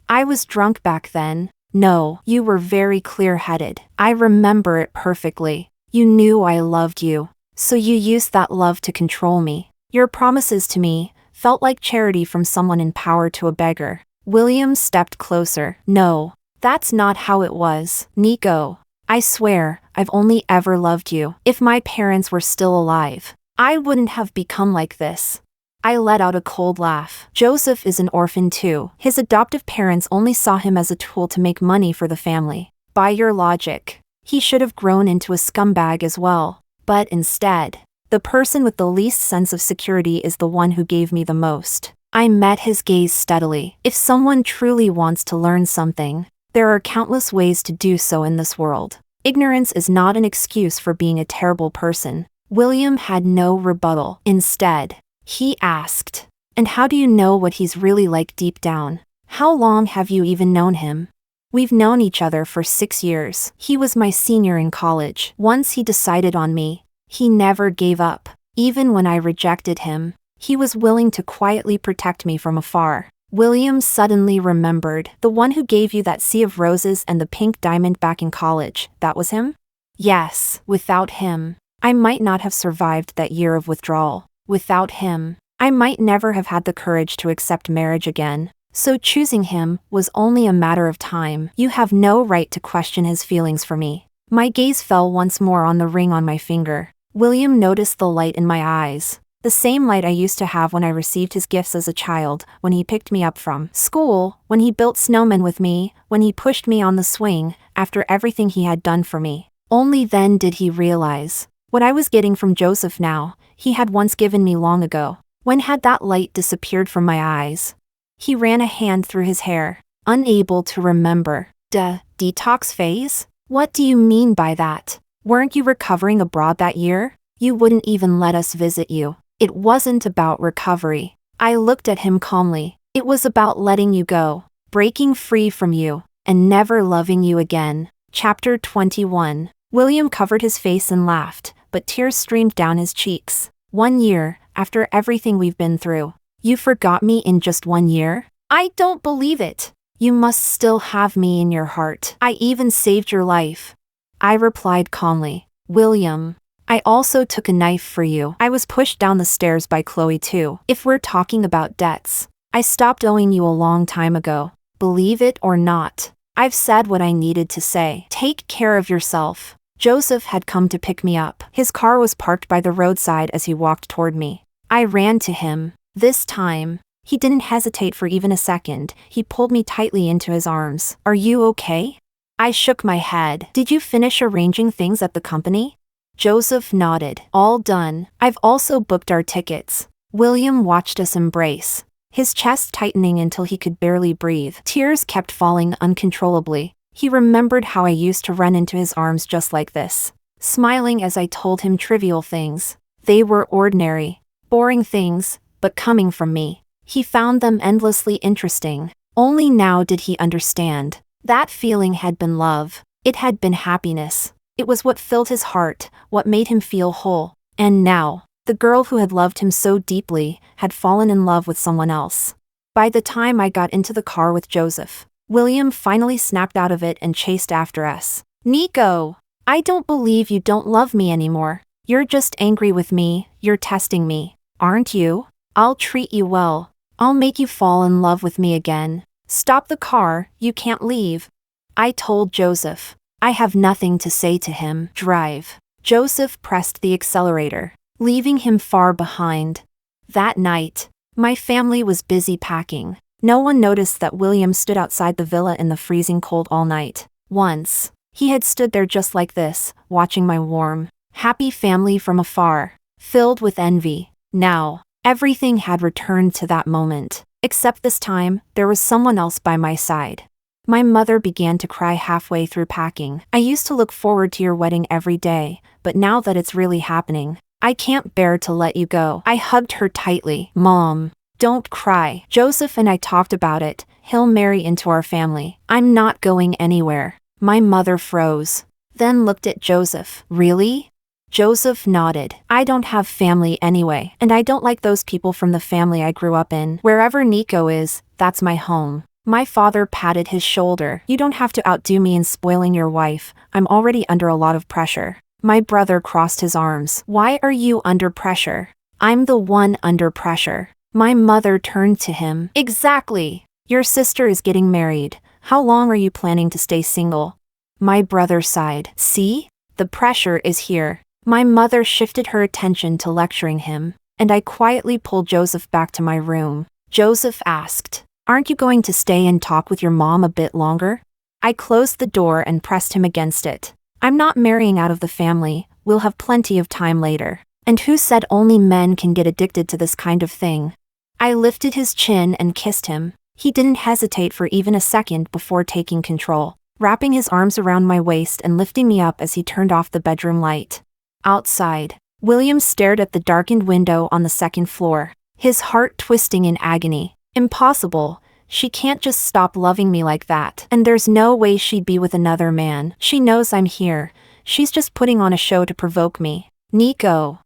I was drunk back then. No, you were very clear-headed. I remember it perfectly. You knew I loved you. So you used that love to control me. Your promises to me felt like charity from someone in power to a beggar. William stepped closer. No, that's not how it was. Nico, I swear, I've only ever loved you. If my parents were still alive, I wouldn't have become like this. I let out a cold laugh. Joseph is an orphan too. His adoptive parents only saw him as a tool to make money for the family. By your logic, he should have grown into a scumbag as well. But instead, the person with the least sense of security is the one who gave me the most. I met his gaze steadily. If someone truly wants to learn something, there are countless ways to do so in this world. Ignorance is not an excuse for being a terrible person. William had no rebuttal. Instead, he asked, and how do you know what he's really like deep down? How long have you even known him? We've known each other for 6 years. He was my senior in college. Once he decided on me, he never gave up. Even when I rejected him, he was willing to quietly protect me from afar. William suddenly remembered. The one who gave you that sea of roses and the pink diamond back in college, that was him? Yes, without him, I might not have survived that year of withdrawal. Without him, I might never have had the courage to accept marriage again. So choosing him was only a matter of time. You have no right to question his feelings for me. My gaze fell once more on the ring on my finger. William noticed the light in my eyes. The same light I used to have when I received his gifts as a child, when he picked me up from school, when he built snowmen with me, when he pushed me on the swing, after everything he had done for me. Only then did he realize what I was getting from Joseph now, he had once given me long ago. When had that light disappeared from my eyes? He ran a hand through his hair, unable to remember. Detox phase? What do you mean by that? Weren't you recovering abroad that year? You wouldn't even let us visit you. It wasn't about recovery. I looked at him calmly. It was about letting you go, breaking free from you, and never loving you again. Chapter 21. William covered his face and laughed, but tears streamed down his cheeks. 1 year, after everything we've been through. You forgot me in just 1 year? I don't believe it. You must still have me in your heart. I even saved your life. I replied calmly. William, I also took a knife for you. I was pushed down the stairs by Chloe too. If we're talking about debts, I stopped owing you a long time ago. Believe it or not, I've said what I needed to say. Take care of yourself. Joseph had come to pick me up. His car was parked by the roadside as he walked toward me. I ran to him. This time, he didn't hesitate for even a second. He pulled me tightly into his arms. Are you okay? I shook my head. Did you finish arranging things at the company? Joseph nodded. All done. I've also booked our tickets. William watched us embrace, his chest tightening until he could barely breathe. Tears kept falling uncontrollably. He remembered how I used to run into his arms just like this, smiling as I told him trivial things. They were ordinary, boring things, but coming from me, he found them endlessly interesting. Only now did he understand. That feeling had been love. It had been happiness. It was what filled his heart, what made him feel whole. And now, the girl who had loved him so deeply had fallen in love with someone else. By the time I got into the car with Joseph, William finally snapped out of it and chased after us. Nico, I don't believe you don't love me anymore. You're just angry with me, you're testing me, aren't you? I'll treat you well. I'll make you fall in love with me again. Stop the car, you can't leave. I told Joseph. I have nothing to say to him. Drive. Joseph pressed the accelerator, leaving him far behind. That night, my family was busy packing. No one noticed that William stood outside the villa in the freezing cold all night. Once, he had stood there just like this, watching my warm, happy family from afar, filled with envy. Now, everything had returned to that moment, except this time, there was someone else by my side. My mother began to cry halfway through packing. I used to look forward to your wedding every day, but now that it's really happening, I can't bear to let you go. I hugged her tightly. Mom, don't cry. Joseph and I talked about it. He'll marry into our family. I'm not going anywhere. My mother froze, then looked at Joseph. Really? Joseph nodded. I don't have family anyway, and I don't like those people from the family I grew up in. Wherever Nico is, that's my home. My father patted his shoulder. You don't have to outdo me in spoiling your wife. I'm already under a lot of pressure. My brother crossed his arms. Why are you under pressure? I'm the one under pressure. My mother turned to him. Exactly. Your sister is getting married. How long are you planning to stay single? My brother sighed. See? The pressure is here. My mother shifted her attention to lecturing him, and I quietly pulled Joseph back to my room. Joseph asked, "Aren't you going to stay and talk with your mom a bit longer?" I closed the door and pressed him against it. I'm not marrying out of the family. We'll have plenty of time later. And who said only men can get addicted to this kind of thing? I lifted his chin and kissed him. He didn't hesitate for even a second before taking control, wrapping his arms around my waist and lifting me up as he turned off the bedroom light. Outside, William stared at the darkened window on the second floor, his heart twisting in agony. Impossible. She can't just stop loving me like that. And there's no way she'd be with another man. She knows I'm here. She's just putting on a show to provoke me. Nico.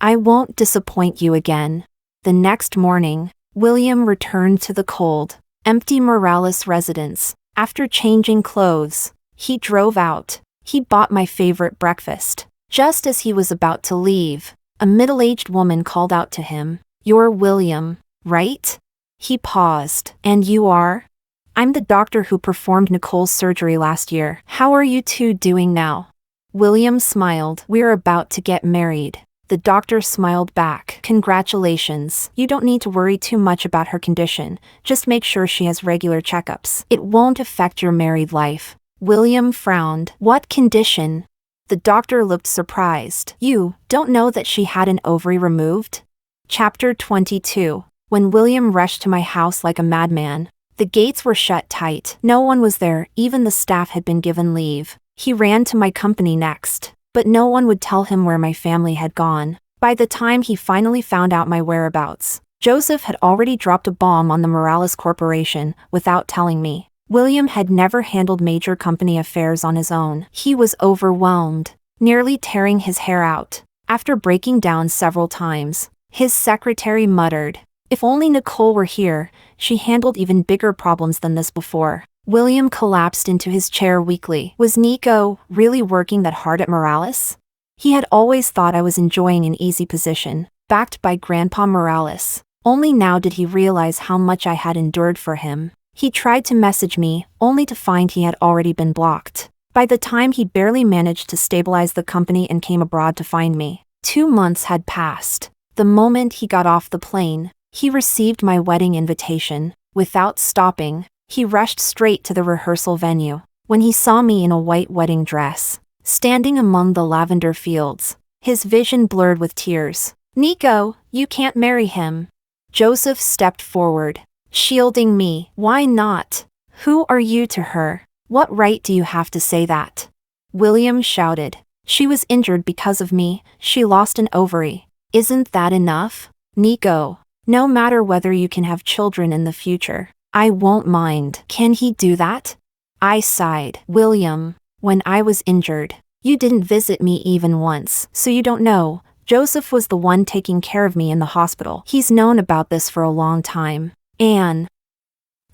I won't disappoint you again. The next morning, William returned to the cold, empty Morales residence. After changing clothes, he drove out. He bought my favorite breakfast. Just as he was about to leave, a middle-aged woman called out to him, "You're William, right?" He paused. "And you are?" "I'm the doctor who performed Nicole's surgery last year. How are you two doing now?" William smiled. "We're about to get married." The doctor smiled back. "Congratulations. You don't need to worry too much about her condition. Just make sure she has regular checkups. It won't affect your married life." William frowned. "What condition?" The doctor looked surprised. "You don't know that she had an ovary removed?" Chapter 22. When William rushed to my house like a madman, the gates were shut tight. No one was there, even the staff had been given leave. He ran to my company next, but no one would tell him where my family had gone. By the time he finally found out my whereabouts, Joseph had already dropped a bomb on the Morales Corporation without telling me. William had never handled major company affairs on his own. He was overwhelmed, nearly tearing his hair out. After breaking down several times, his secretary muttered, "If only Nicole were here, she handled even bigger problems than this before." William collapsed into his chair weakly. Was Nico really working that hard at Morales? He had always thought I was enjoying an easy position, backed by Grandpa Morales. Only now did he realize how much I had endured for him. He tried to message me, only to find he had already been blocked. By the time he barely managed to stabilize the company and came abroad to find me, 2 months had passed. The moment he got off the plane, he received my wedding invitation. Without stopping, he rushed straight to the rehearsal venue. When he saw me in a white wedding dress, standing among the lavender fields, his vision blurred with tears. "Nico, you can't marry him." Joseph stepped forward, shielding me. "Why not? Who are you to her? What right do you have to say that?" William shouted. "She was injured because of me. She lost an ovary. Isn't that enough? Nico, no matter whether you can have children in the future, I won't mind." "Can he do that?" I sighed. "William, when I was injured, you didn't visit me even once, so you don't know. Joseph was the one taking care of me in the hospital. He's known about this for a long time. Anne,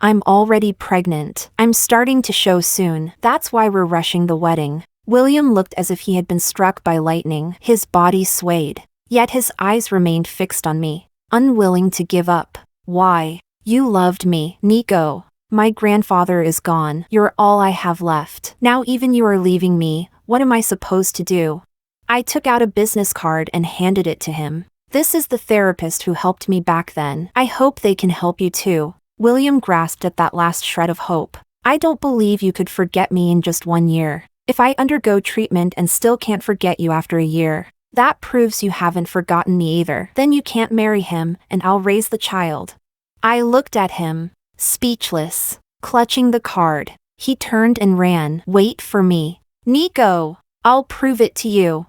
I'm already pregnant. I'm starting to show soon. That's why we're rushing the wedding." William looked as if he had been struck by lightning. His body swayed, yet his eyes remained fixed on me, unwilling to give up. "Why? You loved me, Nico. My grandfather is gone. You're all I have left. Now even you are leaving me. What am I supposed to do? I took out a business card and handed it to him. This is the therapist who helped me back then. I hope they can help you too. William grasped at that last shred of hope. I don't believe you could forget me in just 1 year. If I undergo treatment and still can't forget you after a year, that proves you haven't forgotten me either. Then you can't marry him, and I'll raise the child. I looked at him, speechless, clutching the card. He turned and ran. Wait for me. Nico, I'll prove it to you.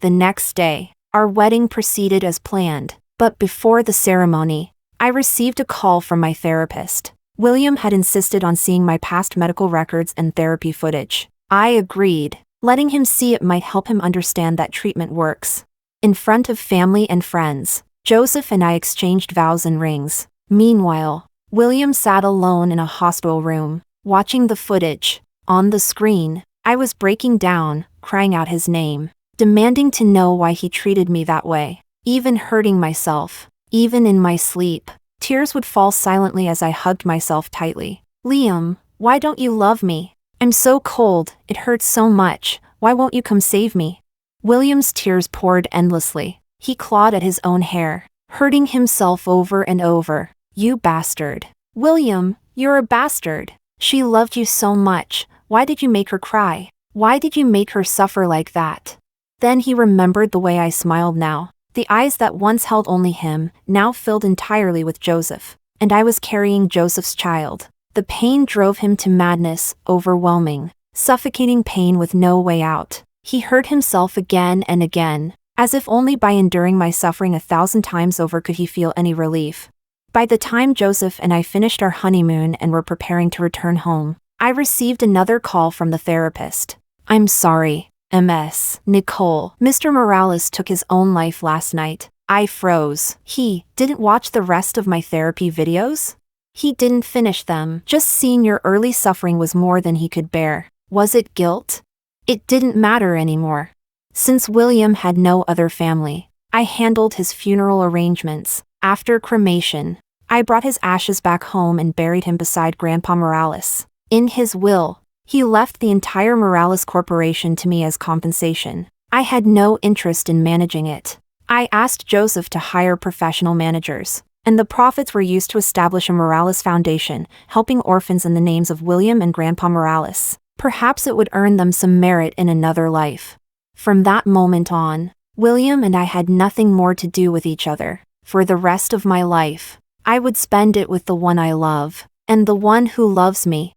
The next day, our wedding proceeded as planned, but before the ceremony, I received a call from my therapist. William had insisted on seeing my past medical records and therapy footage. I agreed. Letting him see it might help him understand that treatment works. In front of family and friends, Joseph and I exchanged vows and rings. Meanwhile, William sat alone in a hospital room, watching the footage. On the screen, I was breaking down, crying out his name, demanding to know why he treated me that way, even hurting myself. Even in my sleep, tears would fall silently as I hugged myself tightly. Liam, why don't you love me? I'm so cold, it hurts so much, why won't you come save me? William's tears poured endlessly. He clawed at his own hair, hurting himself over and over. You bastard. William, you're a bastard. She loved you so much, why did you make her cry? Why did you make her suffer like that? Then he remembered the way I smiled now. The eyes that once held only him, now filled entirely with Joseph. And I was carrying Joseph's child. The pain drove him to madness, overwhelming, suffocating pain with no way out. He hurt himself again and again, as if only by enduring my suffering 1,000 times over could he feel any relief. By the time Joseph and I finished our honeymoon and were preparing to return home, I received another call from the therapist. I'm sorry. MS. Nicole. Mr. Morales took his own life last night. I froze. He didn't watch the rest of my therapy videos? He didn't finish them. Just seeing your early suffering was more than he could bear. Was it guilt? It didn't matter anymore. Since William had no other family, I handled his funeral arrangements. After cremation, I brought his ashes back home and buried him beside Grandpa Morales. In his will, he left the entire Morales Corporation to me as compensation. I had no interest in managing it. I asked Joseph to hire professional managers, and the profits were used to establish a Morales Foundation, helping orphans in the names of William and Grandpa Morales. Perhaps it would earn them some merit in another life. From that moment on, William and I had nothing more to do with each other. For the rest of my life, I would spend it with the one I love, and the one who loves me.